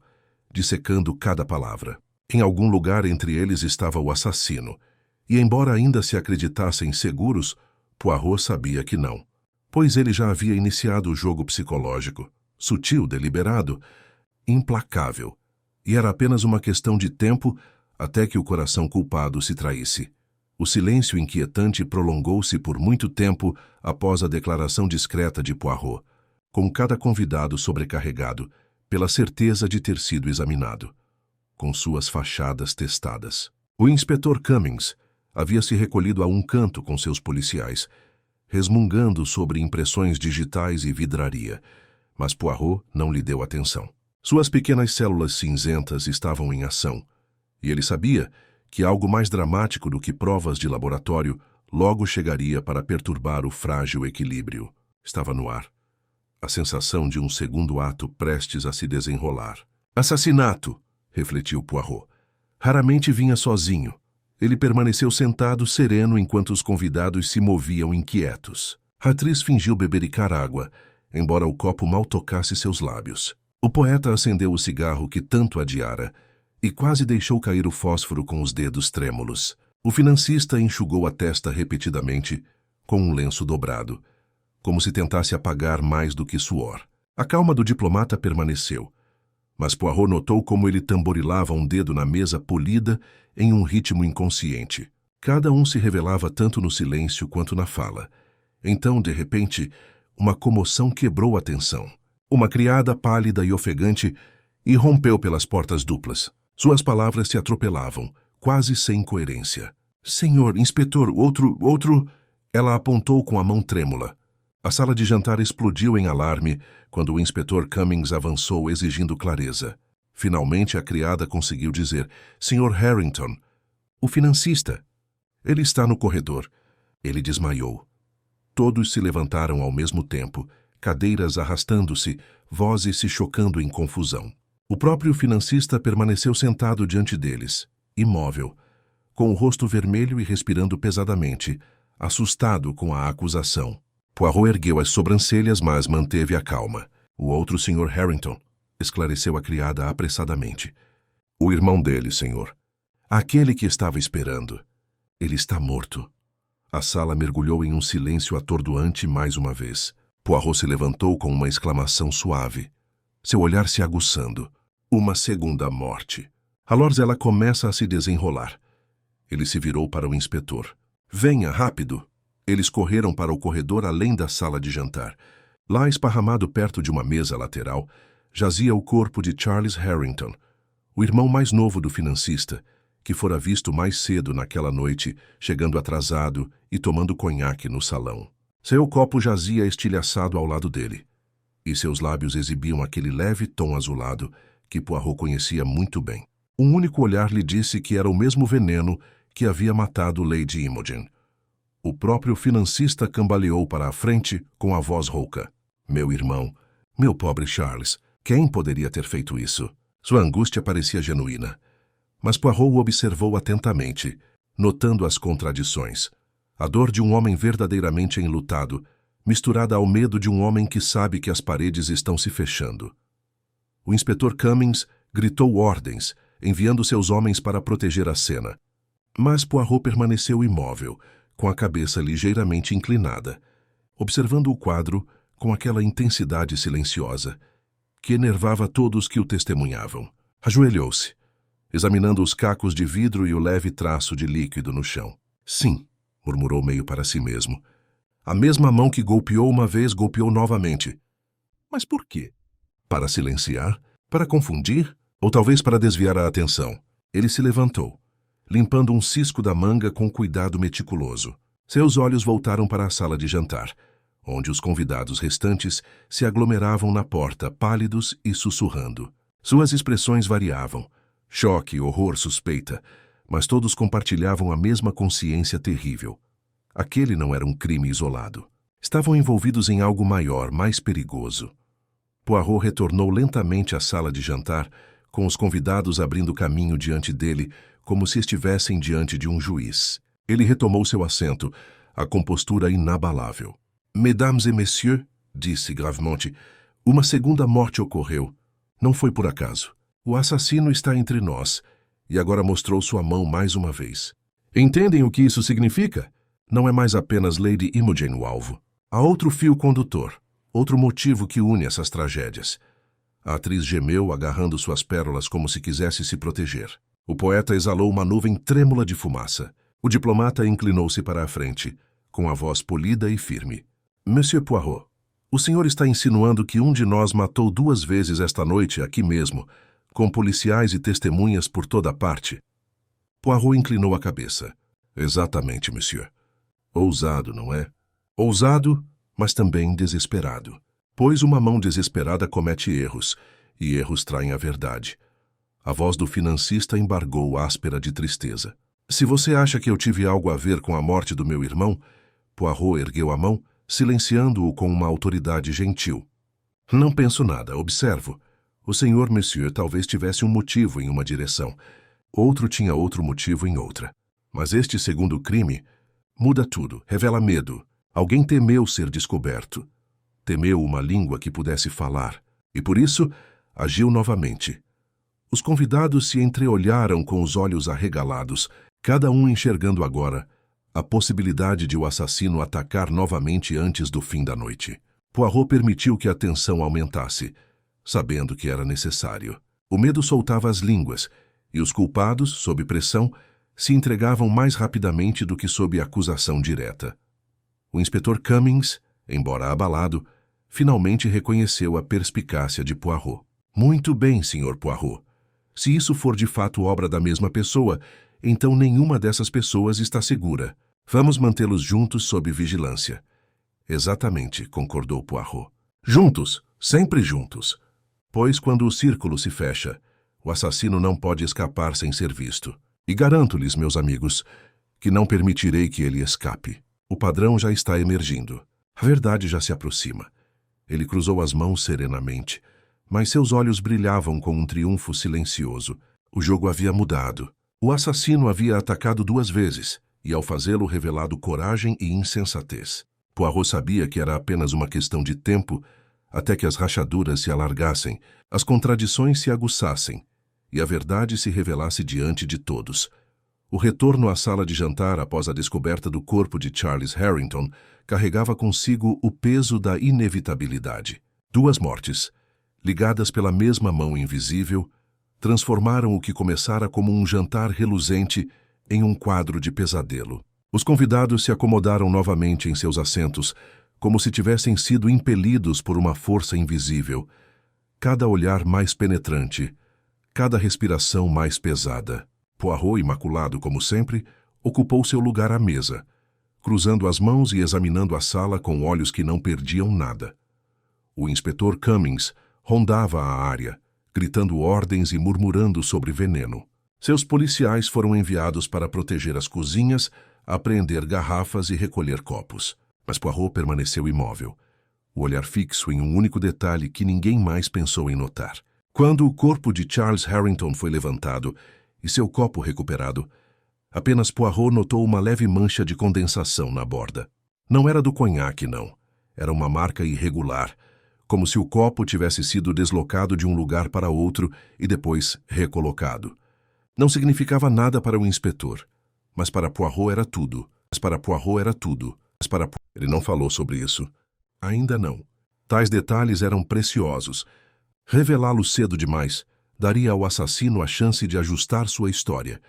dissecando cada palavra. Em algum lugar entre eles estava o assassino, e embora ainda se acreditassem seguros, Poirot sabia que não, pois ele já havia iniciado o jogo psicológico, sutil, deliberado, implacável, e era apenas uma questão de tempo até que o coração culpado se traísse. O silêncio inquietante prolongou-se por muito tempo após a declaração discreta de Poirot, com cada convidado sobrecarregado pela certeza de ter sido examinado, com suas fachadas testadas. O inspetor Cummings havia se recolhido a um canto com seus policiais, resmungando sobre impressões digitais e vidraria, mas Poirot não lhe deu atenção. Suas pequenas células cinzentas estavam em ação, e ele sabia que algo mais dramático do que provas de laboratório logo chegaria para perturbar o frágil equilíbrio. Estava no ar. A sensação de um segundo ato prestes a se desenrolar. Assassinato, refletiu Poirot. Raramente vinha sozinho. Ele permaneceu sentado sereno enquanto os convidados se moviam inquietos. A atriz fingiu bebericar água, embora o copo mal tocasse seus lábios. O poeta acendeu o cigarro que tanto adiara e quase deixou cair o fósforo com os dedos trêmulos. O financista enxugou a testa repetidamente com um lenço dobrado, como se tentasse apagar mais do que suor. A calma do diplomata permaneceu, mas Poirot notou como ele tamborilava um dedo na mesa polida em um ritmo inconsciente. Cada um se revelava tanto no silêncio quanto na fala. Então, de repente, uma comoção quebrou a tensão. Uma criada pálida e ofegante irrompeu pelas portas duplas. Suas palavras se atropelavam, quase sem coerência. Senhor, inspetor, outro... Ela apontou com a mão trêmula. A sala de jantar explodiu em alarme quando o inspetor Cummings avançou exigindo clareza. Finalmente a criada conseguiu dizer: Sr. Harrington, o financista. Ele está no corredor. Ele desmaiou. Todos se levantaram ao mesmo tempo, cadeiras arrastando-se, vozes se chocando em confusão. O próprio financista permaneceu sentado diante deles, imóvel, com o rosto vermelho e respirando pesadamente, assustado com a acusação. Poirot ergueu as sobrancelhas, mas manteve a calma. O outro Sr. Harrington, esclareceu a criada apressadamente. O irmão dele, senhor. Aquele que estava esperando. Ele está morto. A sala mergulhou em um silêncio atordoante mais uma vez. Poirot se levantou com uma exclamação suave, seu olhar se aguçando. Uma segunda morte. A Lorzella começa a se desenrolar. Ele se virou para o inspetor. Venha, rápido. Eles correram para o corredor além da sala de jantar. Lá, esparramado perto de uma mesa lateral, jazia o corpo de Charles Harrington, o irmão mais novo do financista, que fora visto mais cedo naquela noite, chegando atrasado e tomando conhaque no salão. Seu copo jazia estilhaçado ao lado dele, e seus lábios exibiam aquele leve tom azulado que Poirot conhecia muito bem. Um único olhar lhe disse que era o mesmo veneno que havia matado Lady Imogen. O próprio financista cambaleou para a frente com a voz rouca. Meu irmão, meu pobre Charles, quem poderia ter feito isso? Sua angústia parecia genuína. Mas Poirot o observou atentamente, notando as contradições. A dor de um homem verdadeiramente enlutado, misturada ao medo de um homem que sabe que as paredes estão se fechando. O inspetor Cummings gritou ordens, enviando seus homens para proteger a cena. Mas Poirot permaneceu imóvel, com a cabeça ligeiramente inclinada, observando o quadro com aquela intensidade silenciosa que enervava todos que o testemunhavam. Ajoelhou-se, examinando os cacos de vidro e o leve traço de líquido no chão. Sim, murmurou meio para si mesmo. A mesma mão que golpeou uma vez golpeou novamente. Mas por quê? Para silenciar? Para confundir? Ou talvez para desviar a atenção? Ele se levantou, limpando um cisco da manga com cuidado meticuloso. Seus olhos voltaram para a sala de jantar, onde os convidados restantes se aglomeravam na porta, pálidos e sussurrando. Suas expressões variavam: choque, horror, suspeita, mas todos compartilhavam a mesma consciência terrível. Aquele não era um crime isolado. Estavam envolvidos em algo maior, mais perigoso. Poirot retornou lentamente à sala de jantar com os convidados abrindo caminho diante dele, como se estivessem diante de um juiz. Ele retomou seu assento, a compostura inabalável. Mesdames et messieurs, disse gravemente, uma segunda morte ocorreu. Não foi por acaso. O assassino está entre nós, e agora mostrou sua mão mais uma vez. Entendem o que isso significa? Não é mais apenas Lady Imogen o alvo. Há outro fio condutor, outro motivo que une essas tragédias. A atriz gemeu, agarrando suas pérolas como se quisesse se proteger. O poeta exalou uma nuvem trêmula de fumaça. O diplomata inclinou-se para a frente, com a voz polida e firme. Monsieur Poirot, o senhor está insinuando que um de nós matou 2 vezes esta noite, aqui mesmo, com policiais e testemunhas por toda parte? Poirot inclinou a cabeça. Exatamente, monsieur. Ousado, não é? Ousado, mas também desesperado. Pois uma mão desesperada comete erros, e erros traem a verdade. A voz do financista embargou áspera de tristeza. Se você acha que eu tive algo a ver com a morte do meu irmão, Poirot ergueu a mão, silenciando-o com uma autoridade gentil. Não penso nada, observo. O senhor, monsieur, talvez tivesse um motivo em uma direção. Outro tinha outro motivo em outra. Mas este segundo crime muda tudo, revela medo. Alguém temeu ser descoberto. Temeu uma língua que pudesse falar. E por isso, agiu novamente. Os convidados se entreolharam com os olhos arregalados, cada um enxergando agora a possibilidade de o assassino atacar novamente antes do fim da noite. Poirot permitiu que a tensão aumentasse, sabendo que era necessário. O medo soltava as línguas, e os culpados, sob pressão, se entregavam mais rapidamente do que sob acusação direta. O inspetor Cummings, embora abalado, finalmente reconheceu a perspicácia de Poirot. Muito bem, Sr. Poirot. Se isso for de fato obra da mesma pessoa, então nenhuma dessas pessoas está segura. Vamos mantê-los juntos sob vigilância. Exatamente, concordou Poirot. Juntos, sempre juntos. Pois quando o círculo se fecha, o assassino não pode escapar sem ser visto. E garanto-lhes, meus amigos, que não permitirei que ele escape. O padrão já está emergindo. A verdade já se aproxima. Ele cruzou as mãos serenamente, mas seus olhos brilhavam com um triunfo silencioso. O jogo havia mudado. O assassino havia atacado 2 vezes, e ao fazê-lo revelado coragem e insensatez. Poirot sabia que era apenas uma questão de tempo até que as rachaduras se alargassem, as contradições se aguçassem, e a verdade se revelasse diante de todos. O retorno à sala de jantar após a descoberta do corpo de Charles Harrington carregava consigo o peso da inevitabilidade. 2 mortes, ligadas pela mesma mão invisível, transformaram o que começara como um jantar reluzente em um quadro de pesadelo. Os convidados se acomodaram novamente em seus assentos, como se tivessem sido impelidos por uma força invisível. Cada olhar mais penetrante, cada respiração mais pesada. Poirot, imaculado como sempre, ocupou seu lugar à mesa, cruzando as mãos e examinando a sala com olhos que não perdiam nada. O inspetor Cummings rondava a área, gritando ordens e murmurando sobre veneno. Seus policiais foram enviados para proteger as cozinhas, apreender garrafas e recolher copos. Mas Poirot permaneceu imóvel, o olhar fixo em um único detalhe que ninguém mais pensou em notar. Quando o corpo de Charles Harrington foi levantado e seu copo recuperado, apenas Poirot notou uma leve mancha de condensação na borda. Não era do conhaque, não. Era uma marca irregular, como se o copo tivesse sido deslocado de um lugar para outro e depois recolocado. Não significava nada para o inspetor, mas para Poirot era tudo. Ele não falou sobre isso. Ainda não. Tais detalhes eram preciosos. Revelá-los cedo demais daria ao assassino a chance de ajustar sua história,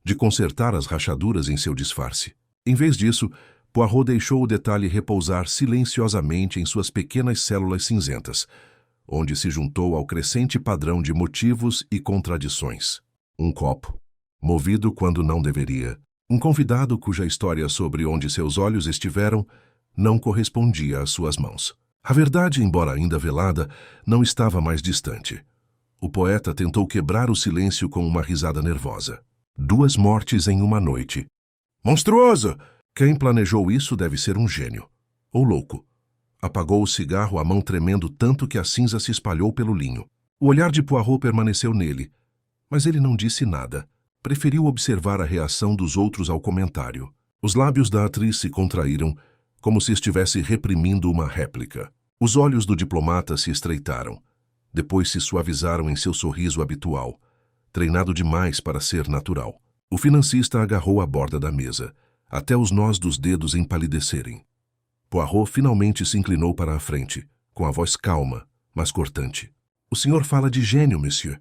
de consertar as rachaduras em seu disfarce. Em vez disso, Poirot deixou o detalhe repousar silenciosamente em suas pequenas células cinzentas, onde se juntou ao crescente padrão de motivos e contradições. Um copo, movido quando não deveria. Um convidado cuja história sobre onde seus olhos estiveram não correspondia às suas mãos. A verdade, embora ainda velada, não estava mais distante. O poeta tentou quebrar o silêncio com uma risada nervosa. 2 mortes em uma noite. Monstruoso! Quem planejou isso deve ser um gênio. Ou louco. Apagou o cigarro, a mão tremendo tanto que a cinza se espalhou pelo linho. O olhar de Poirot permaneceu nele, mas ele não disse nada. Preferiu observar a reação dos outros ao comentário. Os lábios da atriz se contraíram, como se estivesse reprimindo uma réplica. Os olhos do diplomata se estreitaram. Depois se suavizaram em seu sorriso habitual, treinado demais para ser natural. O financista agarrou a borda da mesa, até os nós dos dedos empalidecerem. Poirot finalmente se inclinou para a frente, com a voz calma, mas cortante. O senhor fala de gênio, monsieur.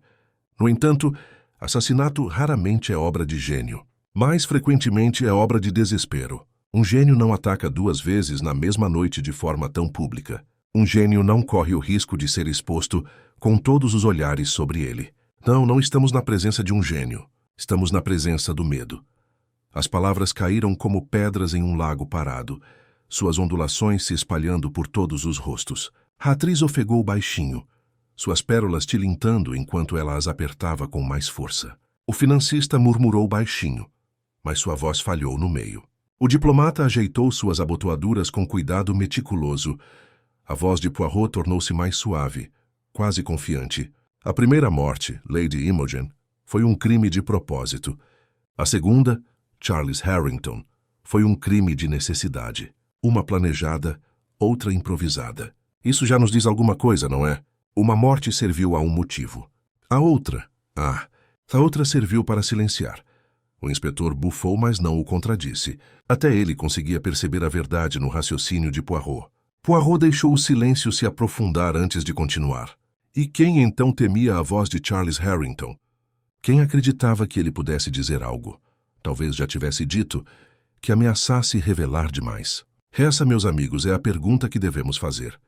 No entanto, assassinato raramente é obra de gênio. Mais frequentemente é obra de desespero. Um gênio não ataca 2 vezes na mesma noite de forma tão pública. Um gênio não corre o risco de ser exposto com todos os olhares sobre ele. Não estamos na presença de um gênio. Estamos na presença do medo. As palavras caíram como pedras em um lago parado, suas ondulações se espalhando por todos os rostos. A atriz ofegou baixinho, suas pérolas tilintando enquanto ela as apertava com mais força. O financista murmurou baixinho, mas sua voz falhou no meio. O diplomata ajeitou suas abotoaduras com cuidado meticuloso. A voz de Poirot tornou-se mais suave, quase confiante. A primeira morte, Lady Imogen, foi um crime de propósito. A segunda, Charles Harrington, foi um crime de necessidade. Uma planejada, outra improvisada. Isso já nos diz alguma coisa, não é? Uma morte serviu a um motivo. A outra serviu para silenciar. O inspetor bufou, mas não o contradisse. Até ele conseguia perceber a verdade no raciocínio de Poirot. Poirot deixou o silêncio se aprofundar antes de continuar. E quem então temia a voz de Charles Harrington? Quem acreditava que ele pudesse dizer algo? Talvez já tivesse dito, que ameaçasse revelar demais. Essa, meus amigos, é a pergunta que devemos fazer.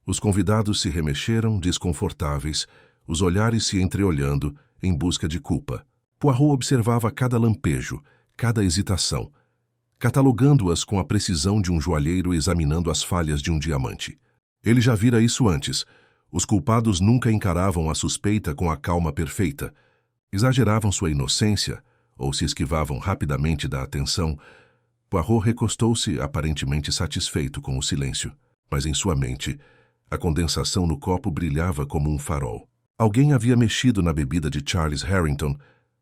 Os convidados se remexeram, desconfortáveis, os olhares se entreolhando, em busca de culpa. Poirot observava cada lampejo, cada hesitação, catalogando-as com a precisão de um joalheiro examinando as falhas de um diamante. Ele já vira isso antes. Os culpados nunca encaravam a suspeita com a calma perfeita. Exageravam sua inocência, ou se esquivavam rapidamente da atenção. Poirot recostou-se, aparentemente satisfeito com o silêncio, mas em sua mente, a condensação no copo brilhava como um farol. Alguém havia mexido na bebida de Charles Harrington,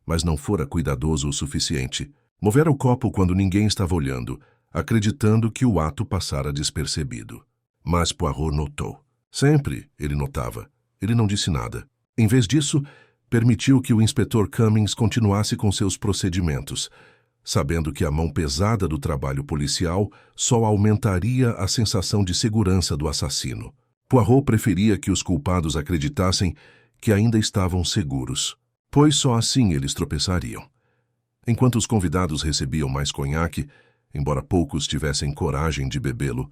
mas não fora cuidadoso o suficiente. Movera o copo quando ninguém estava olhando, acreditando que o ato passara despercebido. Mas Poirot notou. Sempre ele notava. Ele não disse nada. Em vez disso, permitiu que o inspetor Cummings continuasse com seus procedimentos, sabendo que a mão pesada do trabalho policial só aumentaria a sensação de segurança do assassino. Poirot preferia que os culpados acreditassem que ainda estavam seguros, pois só assim eles tropeçariam. Enquanto os convidados recebiam mais conhaque, embora poucos tivessem coragem de bebê-lo,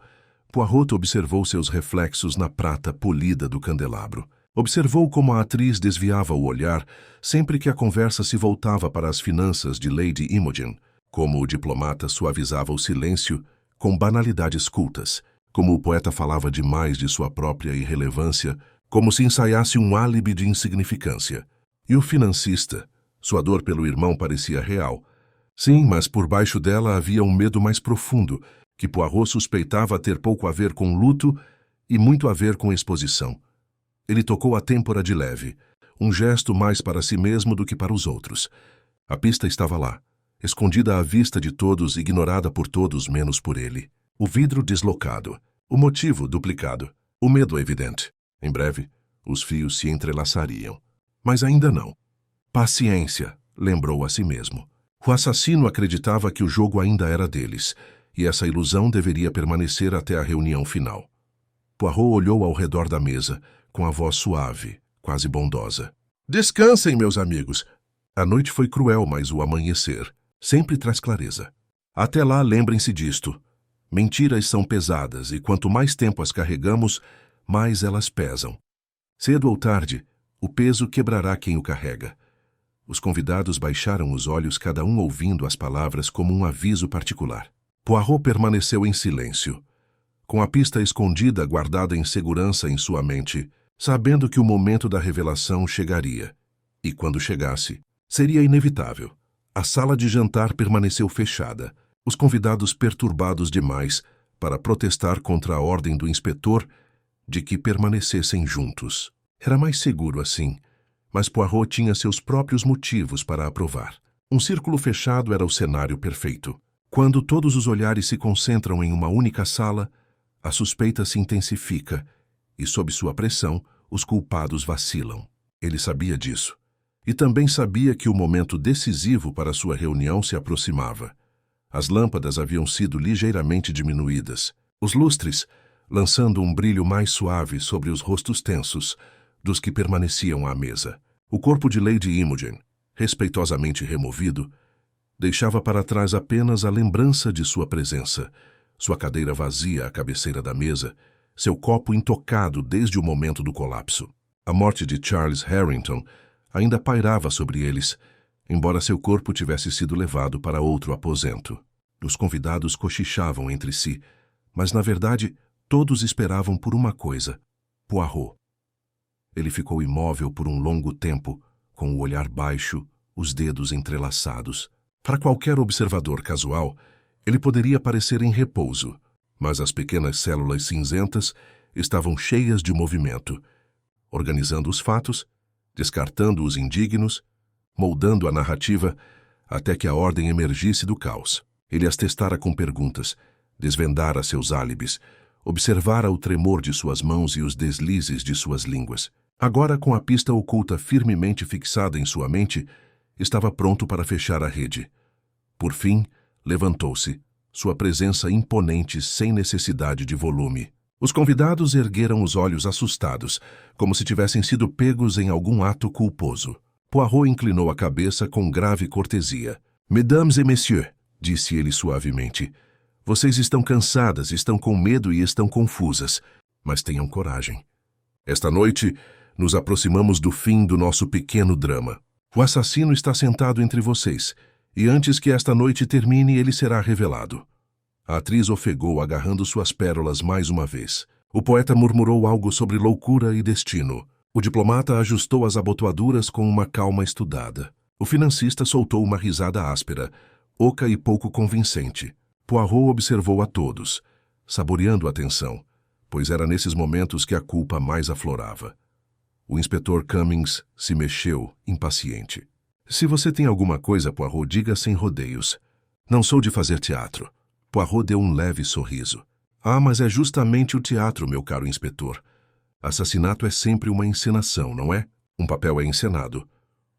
Poirot observou seus reflexos na prata polida do candelabro. Observou como a atriz desviava o olhar sempre que a conversa se voltava para as finanças de Lady Imogen, como o diplomata suavizava o silêncio com banalidades cultas, como o poeta falava demais de sua própria irrelevância, como se ensaiasse um álibi de insignificância. E o financista, sua dor pelo irmão parecia real. Sim, mas por baixo dela havia um medo mais profundo, que Poirot suspeitava ter pouco a ver com luto e muito a ver com exposição. Ele tocou a têmpora de leve, um gesto mais para si mesmo do que para os outros. A pista estava lá, escondida à vista de todos, ignorada por todos menos por ele. O vidro deslocado, o motivo duplicado, o medo evidente. Em breve, os fios se entrelaçariam. Mas ainda não. Paciência, lembrou a si mesmo. O assassino acreditava que o jogo ainda era deles, e essa ilusão deveria permanecer até a reunião final. Poirot olhou ao redor da mesa, com a voz suave, quase bondosa. Descansem, meus amigos. A noite foi cruel, mas o amanhecer sempre traz clareza. Até lá, lembrem-se disto. Mentiras são pesadas, e quanto mais tempo as carregamos, mais elas pesam. Cedo ou tarde, o peso quebrará quem o carrega. Os convidados baixaram os olhos, cada um ouvindo as palavras como um aviso particular. Poirot permaneceu em silêncio, com a pista escondida guardada em segurança em sua mente, sabendo que o momento da revelação chegaria. E quando chegasse, seria inevitável. A sala de jantar permaneceu fechada, os convidados perturbados demais para protestar contra a ordem do inspetor de que permanecessem juntos. Era mais seguro assim, mas Poirot tinha seus próprios motivos para aprovar. Um círculo fechado era o cenário perfeito. Quando todos os olhares se concentram em uma única sala, a suspeita se intensifica e, sob sua pressão, os culpados vacilam. Ele sabia disso. E também sabia que o momento decisivo para sua reunião se aproximava. As lâmpadas haviam sido ligeiramente diminuídas, os lustres lançando um brilho mais suave sobre os rostos tensos dos que permaneciam à mesa. O corpo de Lady Imogen, respeitosamente removido, deixava para trás apenas a lembrança de sua presença, sua cadeira vazia à cabeceira da mesa, seu copo intocado desde o momento do colapso. A morte de Charles Harrington ainda pairava sobre eles, embora seu corpo tivesse sido levado para outro aposento. Os convidados cochichavam entre si, mas, na verdade, todos esperavam por uma coisa: Poirot. Ele ficou imóvel por um longo tempo, com o olhar baixo, os dedos entrelaçados. Para qualquer observador casual, ele poderia parecer em repouso, mas as pequenas células cinzentas estavam cheias de movimento, organizando os fatos, descartando os indignos, moldando a narrativa até que a ordem emergisse do caos. Ele as testara com perguntas, desvendara seus álibis, observara o tremor de suas mãos e os deslizes de suas línguas. Agora, com a pista oculta firmemente fixada em sua mente, estava pronto para fechar a rede. Por fim, levantou-se, sua presença imponente sem necessidade de volume. Os convidados ergueram os olhos assustados, como se tivessem sido pegos em algum ato culposo. Poirot inclinou a cabeça com grave cortesia. «Mesdames et messieurs», disse ele suavemente, «vocês estão cansadas, estão com medo e estão confusas, mas tenham coragem. Esta noite, nos aproximamos do fim do nosso pequeno drama. O assassino está sentado entre vocês, e antes que esta noite termine, ele será revelado». A atriz ofegou, agarrando suas pérolas mais uma vez. O poeta murmurou algo sobre loucura e destino. O diplomata ajustou as abotoaduras com uma calma estudada. O financista soltou uma risada áspera, oca e pouco convincente. Poirot observou a todos, saboreando a tensão, pois era nesses momentos que a culpa mais aflorava. O inspetor Cummings se mexeu, impaciente. «Se você tem alguma coisa, Poirot, diga sem rodeios. Não sou de fazer teatro». Poirot deu um leve sorriso. «Ah, mas é justamente o teatro, meu caro inspetor. Assassinato é sempre uma encenação, não é? Um papel é encenado.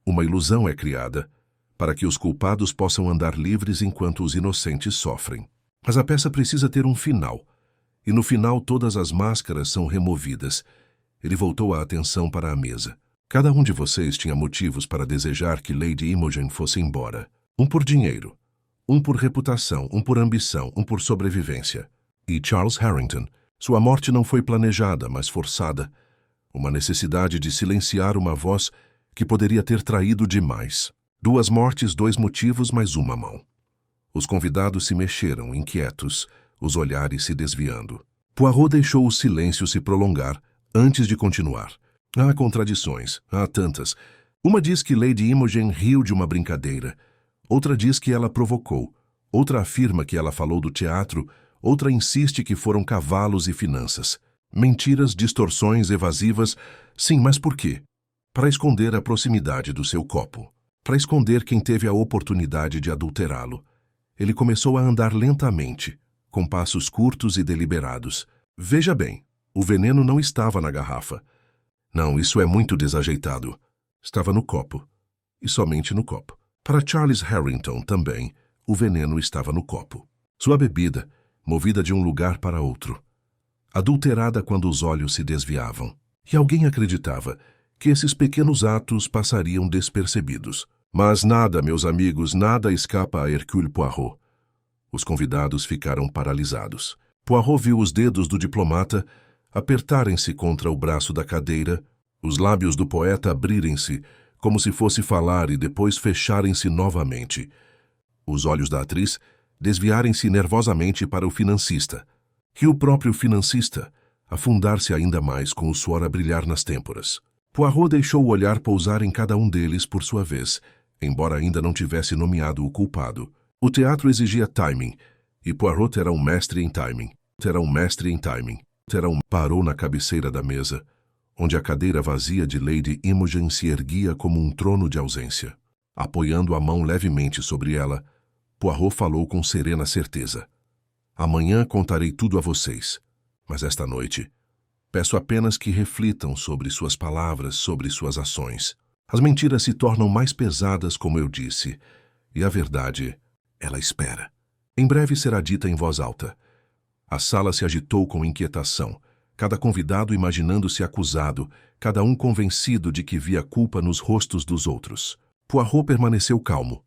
Uma ilusão é criada, para que os culpados possam andar livres enquanto os inocentes sofrem. Mas a peça precisa ter um final, e no final todas as máscaras são removidas». Ele voltou a atenção para a mesa. «Cada um de vocês tinha motivos para desejar que Lady Imogen fosse embora. Um por dinheiro, um por reputação, um por ambição, um por sobrevivência. E Charles Harrington, sua morte não foi planejada, mas forçada. Uma necessidade de silenciar uma voz que poderia ter traído demais. 2 mortes, 2 motivos, mais uma mão». Os convidados se mexeram, inquietos, os olhares se desviando. Poirot deixou o silêncio se prolongar antes de continuar. Há contradições, há tantas. Uma diz que Lady Imogen riu de uma brincadeira. Outra diz que ela provocou. Outra afirma que ela falou do teatro. Outra insiste que foram cavalos e finanças. Mentiras, distorções, evasivas. Sim, mas por quê? Para esconder a proximidade do seu copo. Para esconder quem teve a oportunidade de adulterá-lo. Ele começou a andar lentamente, com passos curtos e deliberados. Veja bem, o veneno não estava na garrafa. Não, isso é muito desajeitado. Estava no copo. E somente no copo. Para Charles Harrington também, o veneno estava no copo. Sua bebida, movida de um lugar para outro. Adulterada quando os olhos se desviavam. E alguém acreditava que esses pequenos atos passariam despercebidos. Mas nada, meus amigos, nada escapa a Hercule Poirot. Os convidados ficaram paralisados. Poirot viu os dedos do diplomata apertarem-se contra o braço da cadeira, os lábios do poeta abrirem-se, como se fosse falar, e depois fecharem-se novamente. Os olhos da atriz desviarem-se nervosamente para o financista, e o próprio financista afundar-se ainda mais com o suor a brilhar nas têmporas. Poirot deixou o olhar pousar em cada um deles por sua vez, embora ainda não tivesse nomeado o culpado. O teatro exigia timing, e Poirot era um mestre em timing. Parou na cabeceira da mesa, onde a cadeira vazia de Lady Imogen se erguia como um trono de ausência. Apoiando a mão levemente sobre ela, Poirot falou com serena certeza. Amanhã contarei tudo a vocês, mas esta noite peço apenas que reflitam sobre suas palavras, sobre suas ações. As mentiras se tornam mais pesadas, como eu disse, e a verdade, ela espera. Em breve será dita em voz alta. A sala se agitou com inquietação, cada convidado imaginando-se acusado, cada um convencido de que via culpa nos rostos dos outros. Poirot permaneceu calmo,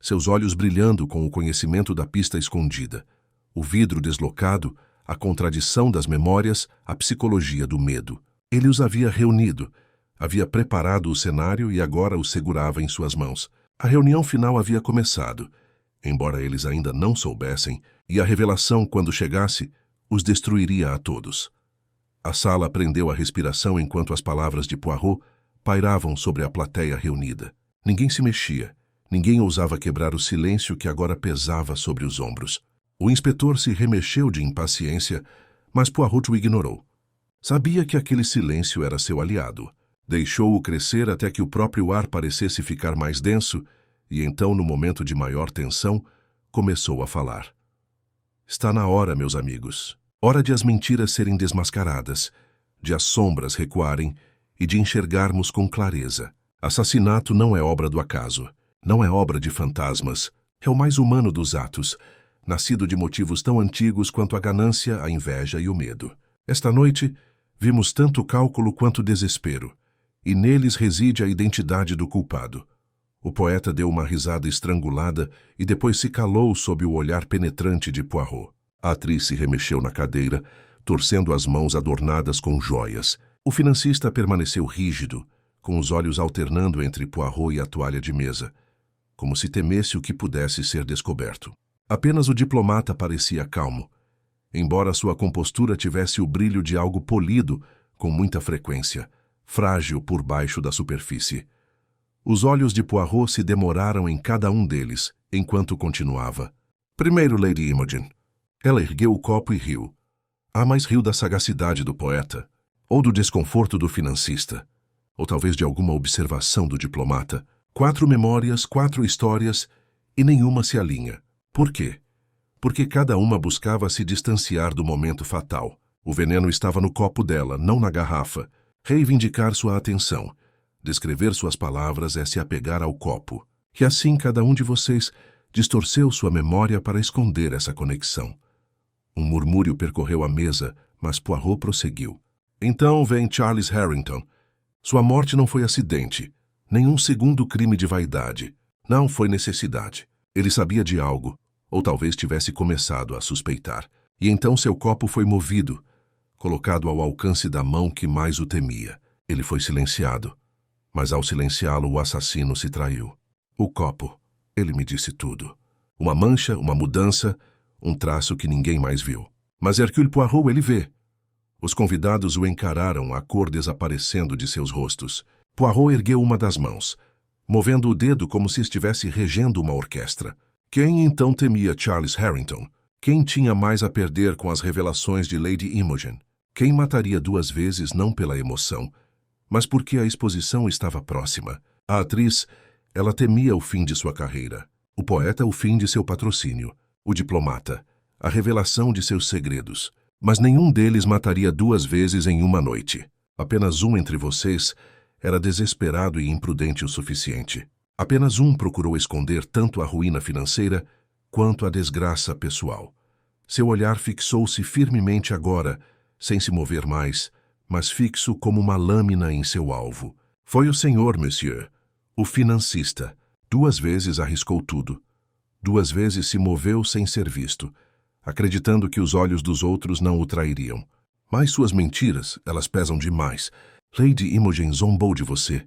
seus olhos brilhando com o conhecimento da pista escondida, o vidro deslocado, a contradição das memórias, a psicologia do medo. Ele os havia reunido, havia preparado o cenário e agora os segurava em suas mãos. A reunião final havia começado, embora eles ainda não soubessem, e a revelação, quando chegasse, os destruiria a todos. A sala prendeu a respiração enquanto as palavras de Poirot pairavam sobre a plateia reunida. Ninguém se mexia, ninguém ousava quebrar o silêncio que agora pesava sobre os ombros. O inspetor se remexeu de impaciência, mas Poirot o ignorou. Sabia que aquele silêncio era seu aliado. Deixou-o crescer até que o próprio ar parecesse ficar mais denso, e então, no momento de maior tensão, começou a falar. Está na hora, meus amigos. Hora de as mentiras serem desmascaradas, de as sombras recuarem e de enxergarmos com clareza. Assassinato não é obra do acaso, não é obra de fantasmas, é o mais humano dos atos, nascido de motivos tão antigos quanto a ganância, a inveja e o medo. Esta noite, vimos tanto cálculo quanto desespero, e neles reside a identidade do culpado. O poeta deu uma risada estrangulada e depois se calou sob o olhar penetrante de Poirot. A atriz se remexeu na cadeira, torcendo as mãos adornadas com joias. O financista permaneceu rígido, com os olhos alternando entre Poirot e a toalha de mesa, como se temesse o que pudesse ser descoberto. Apenas o diplomata parecia calmo, embora sua compostura tivesse o brilho de algo polido com muita frequência, frágil por baixo da superfície. Os olhos de Poirot se demoraram em cada um deles, enquanto continuava. Primeiro, Lady Imogen. Ela ergueu o copo e riu. Mas riu da sagacidade do poeta, ou do desconforto do financista, ou talvez de alguma observação do diplomata. 4 memórias, 4 histórias, e nenhuma se alinha. Por quê? Porque cada uma buscava se distanciar do momento fatal. O veneno estava no copo dela, não na garrafa. Reivindicar sua atenção. Descrever suas palavras é se apegar ao copo. E assim cada um de vocês distorceu sua memória para esconder essa conexão. Um murmúrio percorreu a mesa, mas Poirot prosseguiu. Então vem Charles Harrington. Sua morte não foi acidente, nenhum segundo crime de vaidade. Não foi necessidade. Ele sabia de algo, ou talvez tivesse começado a suspeitar. E então seu copo foi movido, colocado ao alcance da mão que mais o temia. Ele foi silenciado, mas ao silenciá-lo o assassino se traiu. O copo, ele me disse tudo. Uma mancha, uma mudança, um traço que ninguém mais viu. Mas Hercule Poirot ele vê. Os convidados o encararam, a cor desaparecendo de seus rostos. Poirot ergueu uma das mãos, movendo o dedo como se estivesse regendo uma orquestra. Quem então temia Charles Harrington? Quem tinha mais a perder com as revelações de Lady Imogen? Quem mataria 2 vezes não pela emoção, mas porque a exposição estava próxima? A atriz, ela temia o fim de sua carreira. O poeta, o fim de seu patrocínio. O diplomata, a revelação de seus segredos. Mas nenhum deles mataria 2 vezes em uma noite. Apenas um entre vocês era desesperado e imprudente o suficiente. Apenas um procurou esconder tanto a ruína financeira quanto a desgraça pessoal. Seu olhar fixou-se firmemente agora, sem se mover mais, mas fixo como uma lâmina em seu alvo. Foi o senhor, monsieur, o financista. 2 vezes arriscou tudo. 2 vezes se moveu sem ser visto, acreditando que os olhos dos outros não o trairiam. Mas suas mentiras, elas pesam demais. Lady Imogen zombou de você.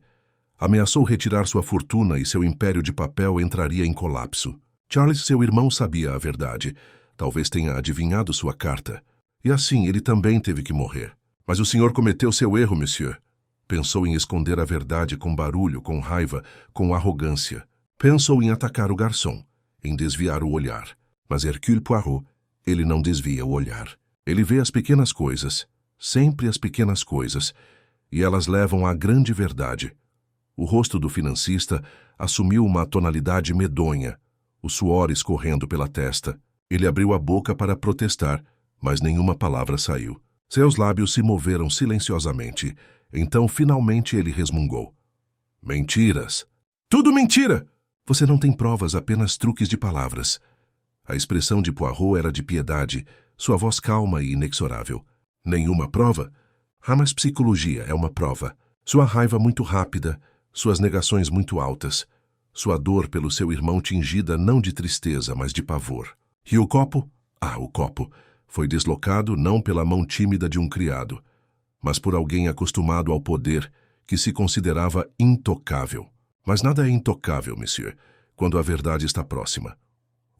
Ameaçou retirar sua fortuna e seu império de papel entraria em colapso. Charles, seu irmão, sabia a verdade. Talvez tenha adivinhado sua carta. E assim, ele também teve que morrer. Mas o senhor cometeu seu erro, monsieur. Pensou em esconder a verdade com barulho, com raiva, com arrogância. Pensou em atacar o garçom, em desviar o olhar. Mas Hercule Poirot, ele não desvia o olhar. Ele vê as pequenas coisas, sempre as pequenas coisas, e elas levam à grande verdade. O rosto do financista assumiu uma tonalidade medonha, o suor escorrendo pela testa. Ele abriu a boca para protestar, mas nenhuma palavra saiu. Seus lábios se moveram silenciosamente. Então, finalmente, ele resmungou. Mentiras! Tudo mentira! Você não tem provas, apenas truques de palavras. A expressão de Poirot era de piedade, sua voz calma e inexorável. Nenhuma prova? Mas psicologia é uma prova. Sua raiva muito rápida, suas negações muito altas, sua dor pelo seu irmão tingida não de tristeza, mas de pavor. E o copo? O copo. Foi deslocado não pela mão tímida de um criado, mas por alguém acostumado ao poder que se considerava intocável. Mas nada é intocável, monsieur, quando a verdade está próxima.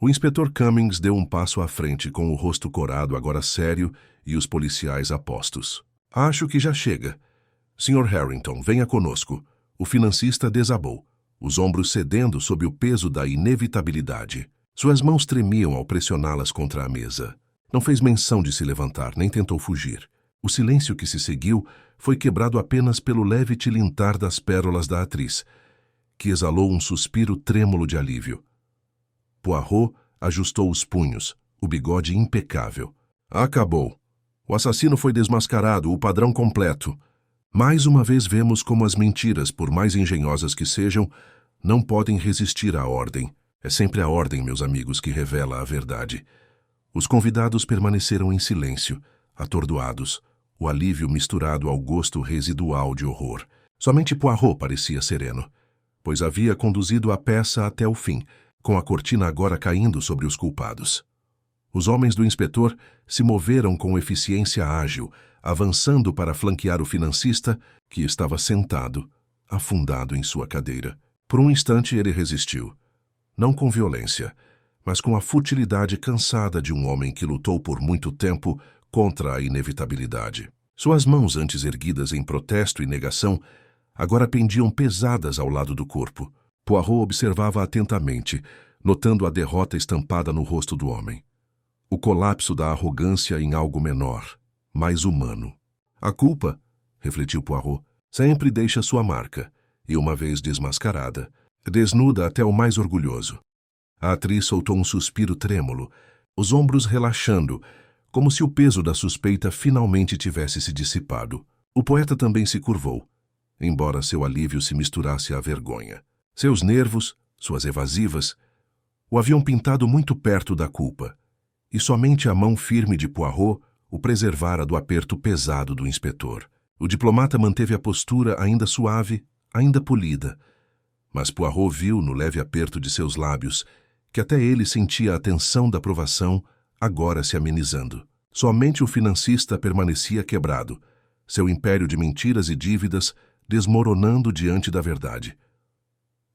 O inspetor Cummings deu um passo à frente com o rosto corado agora sério e os policiais a postos. Acho que já chega. Sr. Harrington, venha conosco. O financista desabou, os ombros cedendo sob o peso da inevitabilidade. Suas mãos tremiam ao pressioná-las contra a mesa. Não fez menção de se levantar, nem tentou fugir. O silêncio que se seguiu foi quebrado apenas pelo leve tilintar das pérolas da atriz, que exalou um suspiro trêmulo de alívio. Poirot ajustou os punhos, o bigode impecável. Acabou. O assassino foi desmascarado, o padrão completo. Mais uma vez vemos como as mentiras, por mais engenhosas que sejam, não podem resistir à ordem. É sempre a ordem, meus amigos, que revela a verdade. Os convidados permaneceram em silêncio, atordoados, o alívio misturado ao gosto residual de horror. Somente Poirot parecia sereno, pois havia conduzido a peça até o fim, com a cortina agora caindo sobre os culpados. Os homens do inspetor se moveram com eficiência ágil, avançando para flanquear o financista, que estava sentado, afundado em sua cadeira. Por um instante ele resistiu, não com violência, mas com a futilidade cansada de um homem que lutou por muito tempo contra a inevitabilidade. Suas mãos, antes erguidas em protesto e negação, agora pendiam pesadas ao lado do corpo. Poirot observava atentamente, notando a derrota estampada no rosto do homem. O colapso da arrogância em algo menor, mais humano. A culpa, refletiu Poirot, sempre deixa sua marca, e uma vez desmascarada, desnuda até o mais orgulhoso. A atriz soltou um suspiro trêmulo, os ombros relaxando, como se o peso da suspeita finalmente tivesse se dissipado. O poeta também se curvou, embora seu alívio se misturasse à vergonha. Seus nervos, suas evasivas, o haviam pintado muito perto da culpa, e somente a mão firme de Poirot o preservara do aperto pesado do inspetor. O diplomata manteve a postura ainda suave, ainda polida, mas Poirot viu no leve aperto de seus lábios que até ele sentia a tensão da provação agora se amenizando. Somente o financista permanecia quebrado, seu império de mentiras e dívidas desmoronando diante da verdade.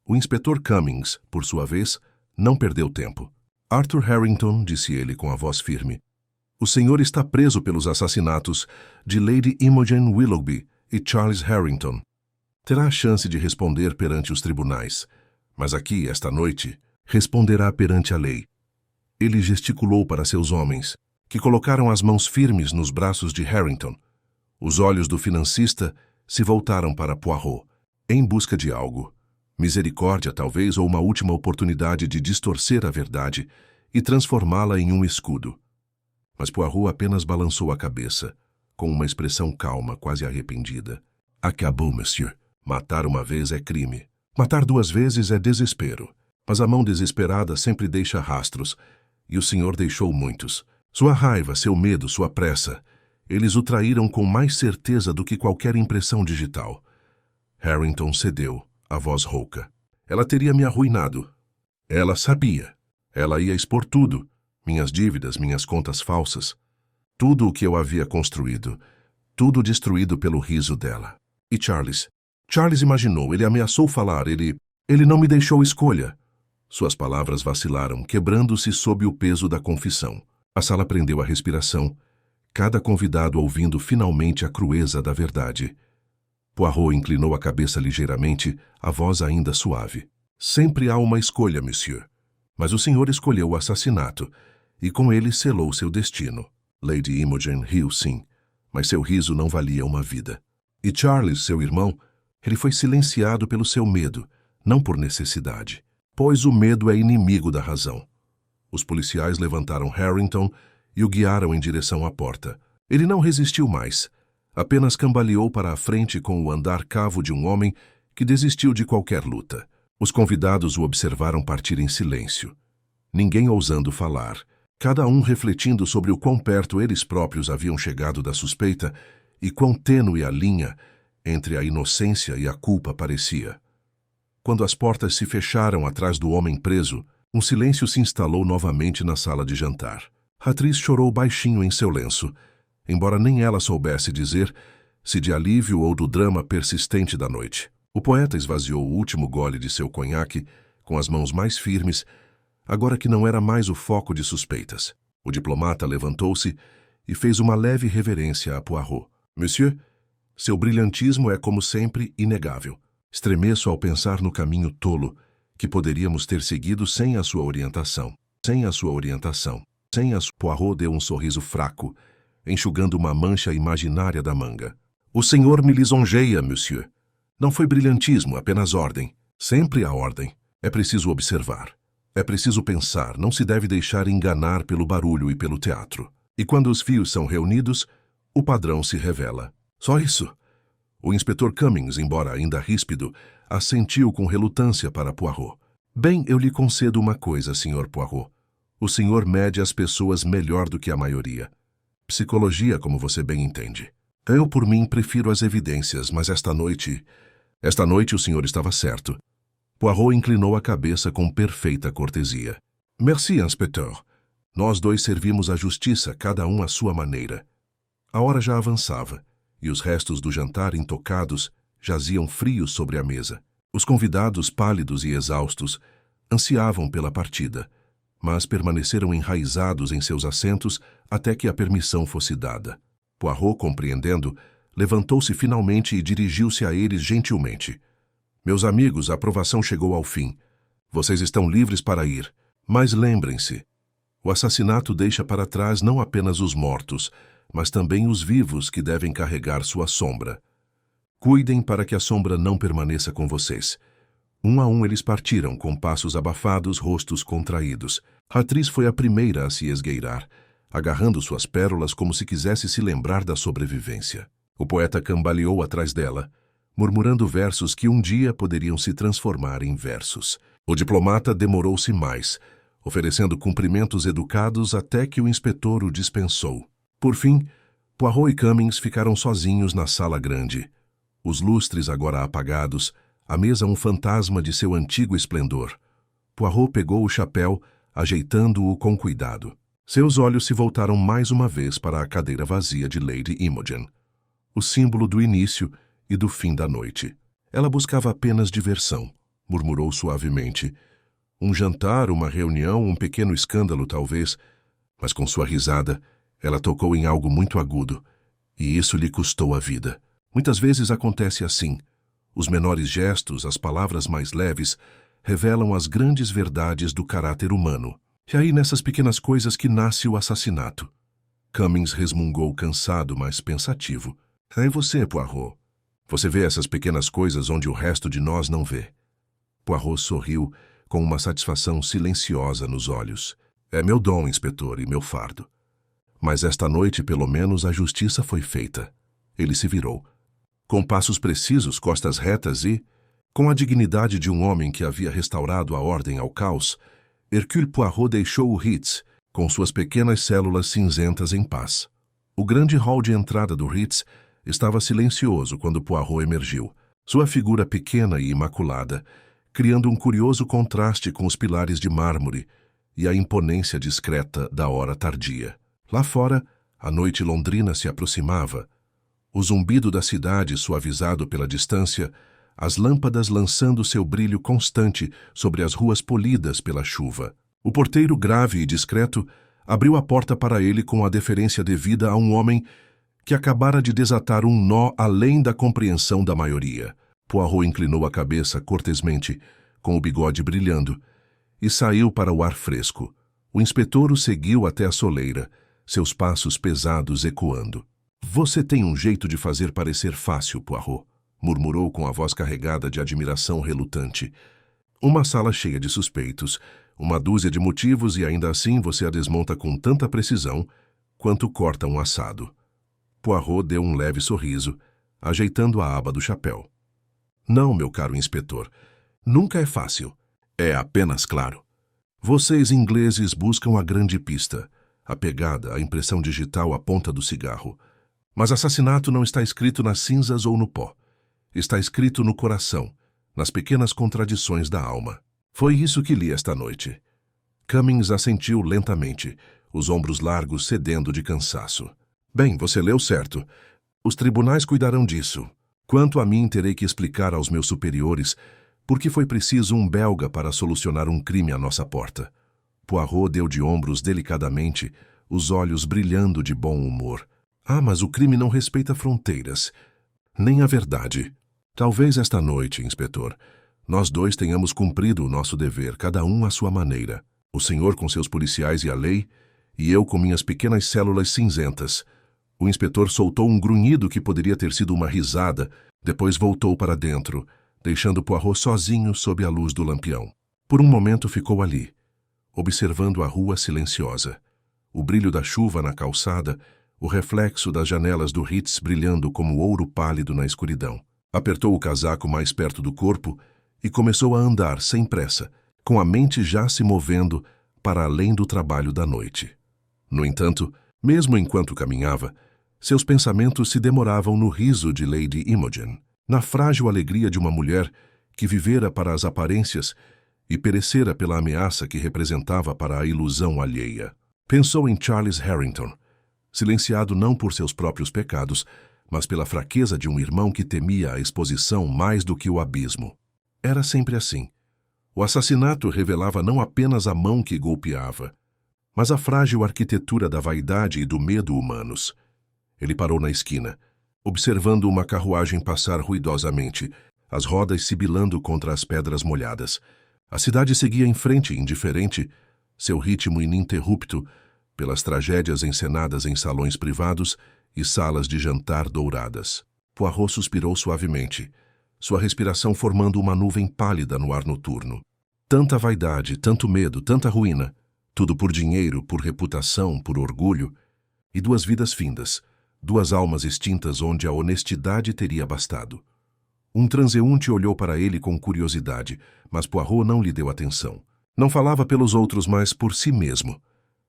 O inspetor Cummings, por sua vez, não perdeu tempo. Arthur Harrington, disse ele com a voz firme, o senhor está preso pelos assassinatos de Lady Imogen Willoughby e Charles Harrington. Terá a chance de responder perante os tribunais, mas aqui, esta noite, responderá perante a lei. Ele gesticulou para seus homens, que colocaram as mãos firmes nos braços de Harrington. Os olhos do financista se voltaram para Poirot, em busca de algo. Misericórdia, talvez, ou uma última oportunidade de distorcer a verdade e transformá-la em um escudo. Mas Poirot apenas balançou a cabeça, com uma expressão calma, quase arrependida. Acabou, monsieur. Matar uma vez é crime. Matar duas vezes é desespero. Mas a mão desesperada sempre deixa rastros, e o senhor deixou muitos. Sua raiva, seu medo, sua pressa, eles o traíram com mais certeza do que qualquer impressão digital. Harrington cedeu, a voz rouca. Ela teria me arruinado. Ela sabia. Ela ia expor tudo, minhas dívidas, minhas contas falsas. Tudo o que eu havia construído, tudo destruído pelo riso dela. E Charles? Charles imaginou, ele ameaçou falar, ele não me deixou escolha. Suas palavras vacilaram, quebrando-se sob o peso da confissão. A sala prendeu a respiração, cada convidado ouvindo finalmente a crueza da verdade. Poirot inclinou a cabeça ligeiramente, a voz ainda suave. Sempre há uma escolha, monsieur. Mas o senhor escolheu o assassinato, e com ele selou seu destino. Lady Imogen riu sim, mas seu riso não valia uma vida. E Charles, seu irmão, ele foi silenciado pelo seu medo, não por necessidade, pois o medo é inimigo da razão. Os policiais levantaram Harrington e o guiaram em direção à porta. Ele não resistiu mais, apenas cambaleou para a frente com o andar cavo de um homem que desistiu de qualquer luta. Os convidados o observaram partir em silêncio, ninguém ousando falar, cada um refletindo sobre o quão perto eles próprios haviam chegado da suspeita e quão tênue a linha entre a inocência e a culpa parecia. Quando as portas se fecharam atrás do homem preso, um silêncio se instalou novamente na sala de jantar. A atriz chorou baixinho em seu lenço, embora nem ela soubesse dizer se de alívio ou do drama persistente da noite. O poeta esvaziou o último gole de seu conhaque com as mãos mais firmes, agora que não era mais o foco de suspeitas. O diplomata levantou-se e fez uma leve reverência a Poirot. Monsieur, seu brilhantismo é, como sempre, inegável. Estremeço ao pensar no caminho tolo que poderíamos ter seguido sem a sua orientação. Poirot deu um sorriso fraco, enxugando uma mancha imaginária da manga. O senhor me lisonjeia, monsieur. Não foi brilhantismo, apenas ordem. Sempre há ordem. É preciso observar. É preciso pensar, não se deve deixar enganar pelo barulho e pelo teatro. E quando os fios são reunidos, o padrão se revela. Só isso. O inspetor Cummings, embora ainda ríspido, assentiu com relutância para Poirot. Bem, eu lhe concedo uma coisa, Sr. Poirot. O senhor mede as pessoas melhor do que a maioria. Psicologia, como você bem entende. Eu, por mim, prefiro as evidências, mas esta noite o senhor estava certo. Poirot inclinou a cabeça com perfeita cortesia. Merci, inspetor. Nós dois servimos a justiça, cada um à sua maneira. A hora já avançava, e os restos do jantar intocados jaziam frios sobre a mesa. Os convidados, pálidos e exaustos, ansiavam pela partida, mas permaneceram enraizados em seus assentos até que a permissão fosse dada. Poirot, compreendendo, levantou-se finalmente e dirigiu-se a eles gentilmente. Meus amigos, a aprovação chegou ao fim. Vocês estão livres para ir. Mas lembrem-se, o assassinato deixa para trás não apenas os mortos, mas também os vivos que devem carregar sua sombra. Cuidem para que a sombra não permaneça com vocês. Um a um eles partiram, com passos abafados, rostos contraídos. A atriz foi a primeira a se esgueirar, agarrando suas pérolas como se quisesse se lembrar da sobrevivência. O poeta cambaleou atrás dela, murmurando versos que um dia poderiam se transformar em versos. O diplomata demorou-se mais, oferecendo cumprimentos educados até que o inspetor o dispensou. Por fim, Poirot e Cummings ficaram sozinhos na sala grande. Os lustres agora apagados, a mesa um fantasma de seu antigo esplendor. Poirot pegou o chapéu, ajeitando-o com cuidado. Seus olhos se voltaram mais uma vez para a cadeira vazia de Lady Imogen, o símbolo do início e do fim da noite. Ela buscava apenas diversão, murmurou suavemente. Um jantar, uma reunião, um pequeno escândalo talvez, mas com sua risada, ela tocou em algo muito agudo, e isso lhe custou a vida. Muitas vezes acontece assim. Os menores gestos, as palavras mais leves, revelam as grandes verdades do caráter humano. E aí nessas pequenas coisas que nasce o assassinato. Cummings resmungou cansado, mas pensativo. É você, Poirot. Você vê essas pequenas coisas onde o resto de nós não vê. Poirot sorriu com uma satisfação silenciosa nos olhos. É meu dom, inspetor, e meu fardo. Mas esta noite, pelo menos, a justiça foi feita. Ele se virou. Com passos precisos, costas retas e, com a dignidade de um homem que havia restaurado a ordem ao caos, Hercule Poirot deixou o Ritz, com suas pequenas células cinzentas em paz. O grande hall de entrada do Ritz estava silencioso quando Poirot emergiu, sua figura pequena e imaculada, criando um curioso contraste com os pilares de mármore e a imponência discreta da hora tardia. Lá fora, a noite londrina se aproximava, o zumbido da cidade suavizado pela distância, as lâmpadas lançando seu brilho constante sobre as ruas polidas pela chuva. O porteiro, grave e discreto, abriu a porta para ele com a deferência devida a um homem que acabara de desatar um nó além da compreensão da maioria. Poirot inclinou a cabeça cortesmente, com o bigode brilhando, e saiu para o ar fresco. O inspetor o seguiu até a soleira, seus passos pesados ecoando. Você tem um jeito de fazer parecer fácil, Poirot, murmurou com a voz carregada de admiração relutante. Uma sala cheia de suspeitos, uma dúzia de motivos e ainda assim você a desmonta com tanta precisão quanto corta um assado. Poirot deu um leve sorriso, ajeitando a aba do chapéu. Não, meu caro inspetor, nunca é fácil. É apenas claro. Vocês ingleses buscam a grande pista, a pegada, a impressão digital à ponta do cigarro. Mas assassinato não está escrito nas cinzas ou no pó. Está escrito no coração, nas pequenas contradições da alma. Foi isso que li esta noite. Cummings assentiu lentamente, os ombros largos cedendo de cansaço. Bem, você leu certo. Os tribunais cuidarão disso. Quanto a mim, terei que explicar aos meus superiores por que foi preciso um belga para solucionar um crime à nossa porta. Poirot deu de ombros delicadamente, os olhos brilhando de bom humor. Ah, mas o crime não respeita fronteiras. Nem a verdade. Talvez esta noite, inspetor, nós dois tenhamos cumprido o nosso dever, cada um à sua maneira. O senhor com seus policiais e a lei, e eu com minhas pequenas células cinzentas. O inspetor soltou um grunhido que poderia ter sido uma risada, depois voltou para dentro, deixando Poirot sozinho sob a luz do lampião. Por um momento ficou ali, observando a rua silenciosa. O brilho da chuva na calçada, o reflexo das janelas do Ritz brilhando como ouro pálido na escuridão. Apertou o casaco mais perto do corpo e começou a andar sem pressa, com a mente já se movendo para além do trabalho da noite. No entanto, mesmo enquanto caminhava, seus pensamentos se demoravam no riso de Lady Imogen, na frágil alegria de uma mulher que vivera para as aparências e perecera pela ameaça que representava para a ilusão alheia. Pensou em Charles Harrington, silenciado não por seus próprios pecados, mas pela fraqueza de um irmão que temia a exposição mais do que o abismo. Era sempre assim. O assassinato revelava não apenas a mão que golpeava, mas a frágil arquitetura da vaidade e do medo humanos. Ele parou na esquina, observando uma carruagem passar ruidosamente, as rodas sibilando contra as pedras molhadas. A cidade seguia em frente, indiferente, seu ritmo ininterrupto, pelas tragédias encenadas em salões privados e salas de jantar douradas. Poirot suspirou suavemente, sua respiração formando uma nuvem pálida no ar noturno. Tanta vaidade, tanto medo, tanta ruína, tudo por dinheiro, por reputação, por orgulho, e duas vidas findas, duas almas extintas onde a honestidade teria bastado. Um transeunte olhou para ele com curiosidade, mas Poirot não lhe deu atenção. Não falava pelos outros, mas por si mesmo,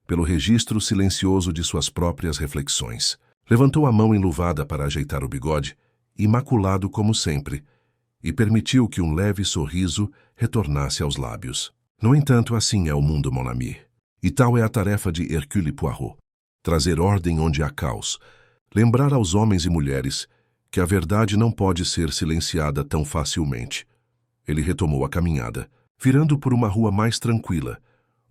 pelo registro silencioso de suas próprias reflexões. Levantou a mão enluvada para ajeitar o bigode, imaculado como sempre, e permitiu que um leve sorriso retornasse aos lábios. No entanto, assim é o mundo, mon ami. E tal é a tarefa de Hercule Poirot. Trazer ordem onde há caos. Lembrar aos homens e mulheres que a verdade não pode ser silenciada tão facilmente. Ele retomou a caminhada, virando por uma rua mais tranquila,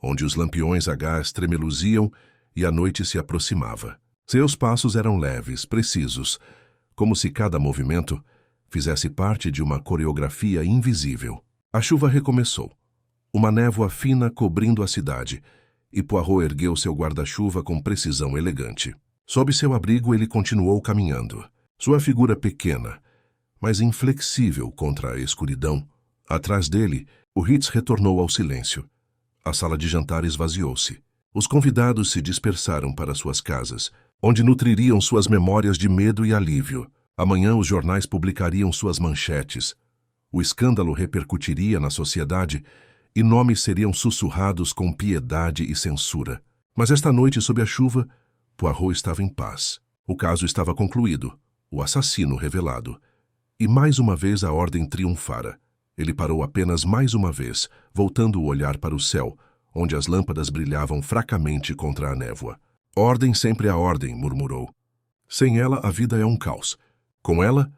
onde os lampiões a gás tremeluziam e a noite se aproximava. Seus passos eram leves, precisos, como se cada movimento fizesse parte de uma coreografia invisível. A chuva recomeçou. Uma névoa fina cobrindo a cidade, e Poirot ergueu seu guarda-chuva com precisão elegante. Sob seu abrigo, ele continuou caminhando. Sua figura pequena, mas inflexível contra a escuridão. Atrás dele, o Ritz retornou ao silêncio. A sala de jantar esvaziou-se. Os convidados se dispersaram para suas casas, onde nutririam suas memórias de medo e alívio. Amanhã os jornais publicariam suas manchetes. O escândalo repercutiria na sociedade e nomes seriam sussurrados com piedade e censura. Mas esta noite, sob a chuva, Poirot estava em paz. O caso estava concluído, o assassino revelado. E mais uma vez a ordem triunfara. Ele parou apenas mais uma vez, voltando o olhar para o céu, onde as lâmpadas brilhavam fracamente contra a névoa. Ordem sempre a ordem, murmurou. Sem ela, a vida é um caos. Com ela,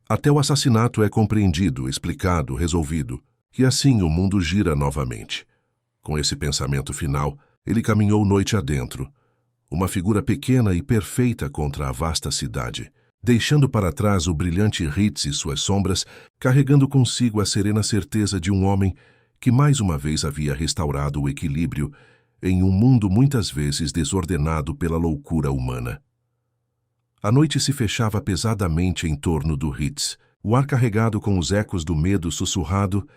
até o assassinato é compreendido, explicado, resolvido. E assim o mundo gira novamente. Com esse pensamento final, ele caminhou noite adentro, uma figura pequena e perfeita contra a vasta cidade, deixando para trás o brilhante Ritz e suas sombras, carregando consigo a serena certeza de um homem que mais uma vez havia restaurado o equilíbrio em um mundo muitas vezes desordenado pela loucura humana. A noite se fechava pesadamente em torno do Ritz, o ar carregado com os ecos do medo sussurrado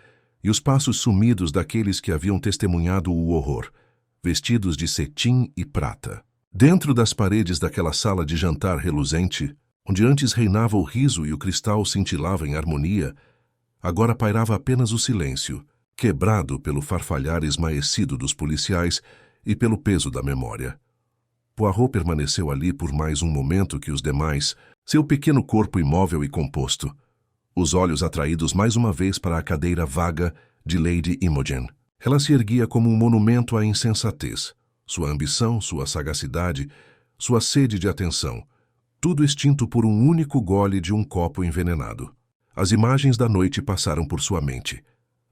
e os passos sumidos daqueles que haviam testemunhado o horror, vestidos de cetim e prata. Dentro das paredes daquela sala de jantar reluzente, onde antes reinava o riso e o cristal cintilava em harmonia, agora pairava apenas o silêncio, quebrado pelo farfalhar esmaecido dos policiais e pelo peso da memória. Poirot permaneceu ali por mais um momento que os demais, seu pequeno corpo imóvel e composto, os olhos atraídos mais uma vez para a cadeira vaga de Lady Imogen. Ela se erguia como um monumento à insensatez, sua ambição, sua sagacidade, sua sede de atenção, tudo extinto por um único gole de um copo envenenado. As imagens da noite passaram por sua mente.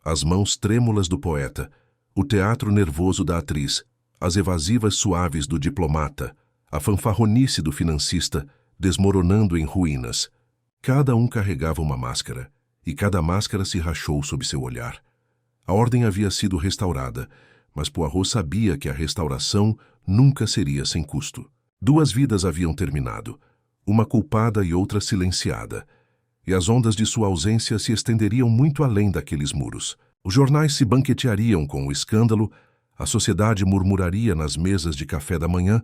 As mãos trêmulas do poeta, o teatro nervoso da atriz, as evasivas suaves do diplomata, a fanfarronice do financista, desmoronando em ruínas. Cada um carregava uma máscara, e cada máscara se rachou sob seu olhar. A ordem havia sido restaurada, mas Poirot sabia que a restauração nunca seria sem custo. 2 vidas haviam terminado, uma culpada e outra silenciada, e as ondas de sua ausência se estenderiam muito além daqueles muros. Os jornais se banqueteariam com o escândalo, a sociedade murmuraria nas mesas de café da manhã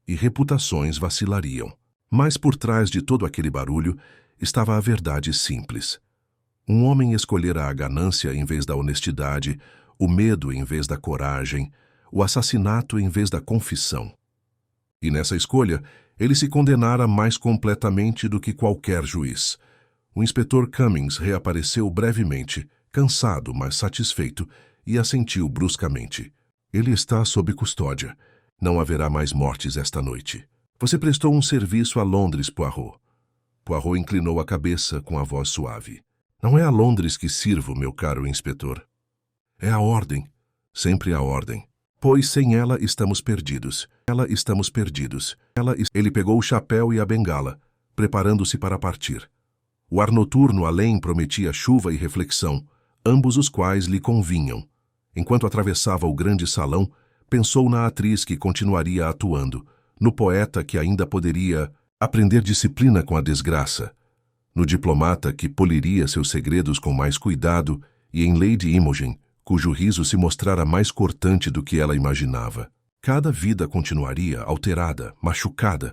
e reputações vacilariam. Mas por trás de todo aquele barulho estava a verdade simples. Um homem escolhera a ganância em vez da honestidade, o medo em vez da coragem, o assassinato em vez da confissão. E nessa escolha, ele se condenara mais completamente do que qualquer juiz. O inspetor Cummings reapareceu brevemente, cansado, mas satisfeito, e assentiu bruscamente. Ele está sob custódia. Não haverá mais mortes esta noite. Você prestou um serviço a Londres, Poirot. Poirot inclinou a cabeça com a voz suave. Não é a Londres que sirvo, meu caro inspetor. É a ordem. Sempre a ordem. Pois sem ela estamos perdidos. Estamos perdidos. Ele pegou o chapéu e a bengala, preparando-se para partir. O ar noturno além prometia chuva e reflexão, ambos os quais lhe convinham. Enquanto atravessava o grande salão, pensou na atriz que continuaria atuando, no poeta que ainda poderia aprender disciplina com a desgraça, no diplomata que poliria seus segredos com mais cuidado e em Lady Imogen, cujo riso se mostrara mais cortante do que ela imaginava. Cada vida continuaria alterada, machucada,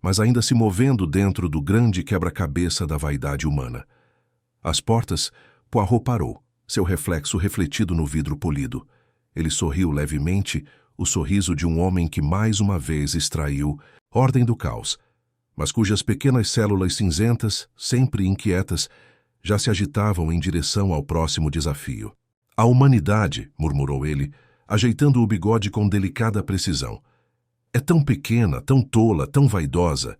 mas ainda se movendo dentro do grande quebra-cabeça da vaidade humana. Às portas, Poirot parou, seu reflexo refletido no vidro polido. Ele sorriu levemente, o sorriso de um homem que mais uma vez extraiu ordem do caos, mas cujas pequenas células cinzentas, sempre inquietas, já se agitavam em direção ao próximo desafio. A humanidade, murmurou ele, ajeitando o bigode com delicada precisão, é tão pequena, tão tola, tão vaidosa.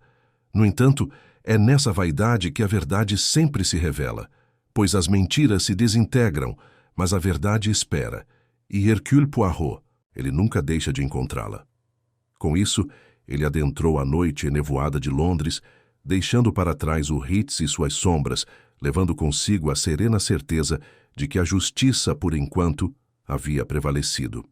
No entanto, é nessa vaidade que a verdade sempre se revela, pois as mentiras se desintegram, mas a verdade espera, e Hercule Poirot, ele nunca deixa de encontrá-la. Com isso, ele adentrou a noite enevoada de Londres, deixando para trás o Ritz e suas sombras, levando consigo a serena certeza de que a justiça, por enquanto, havia prevalecido.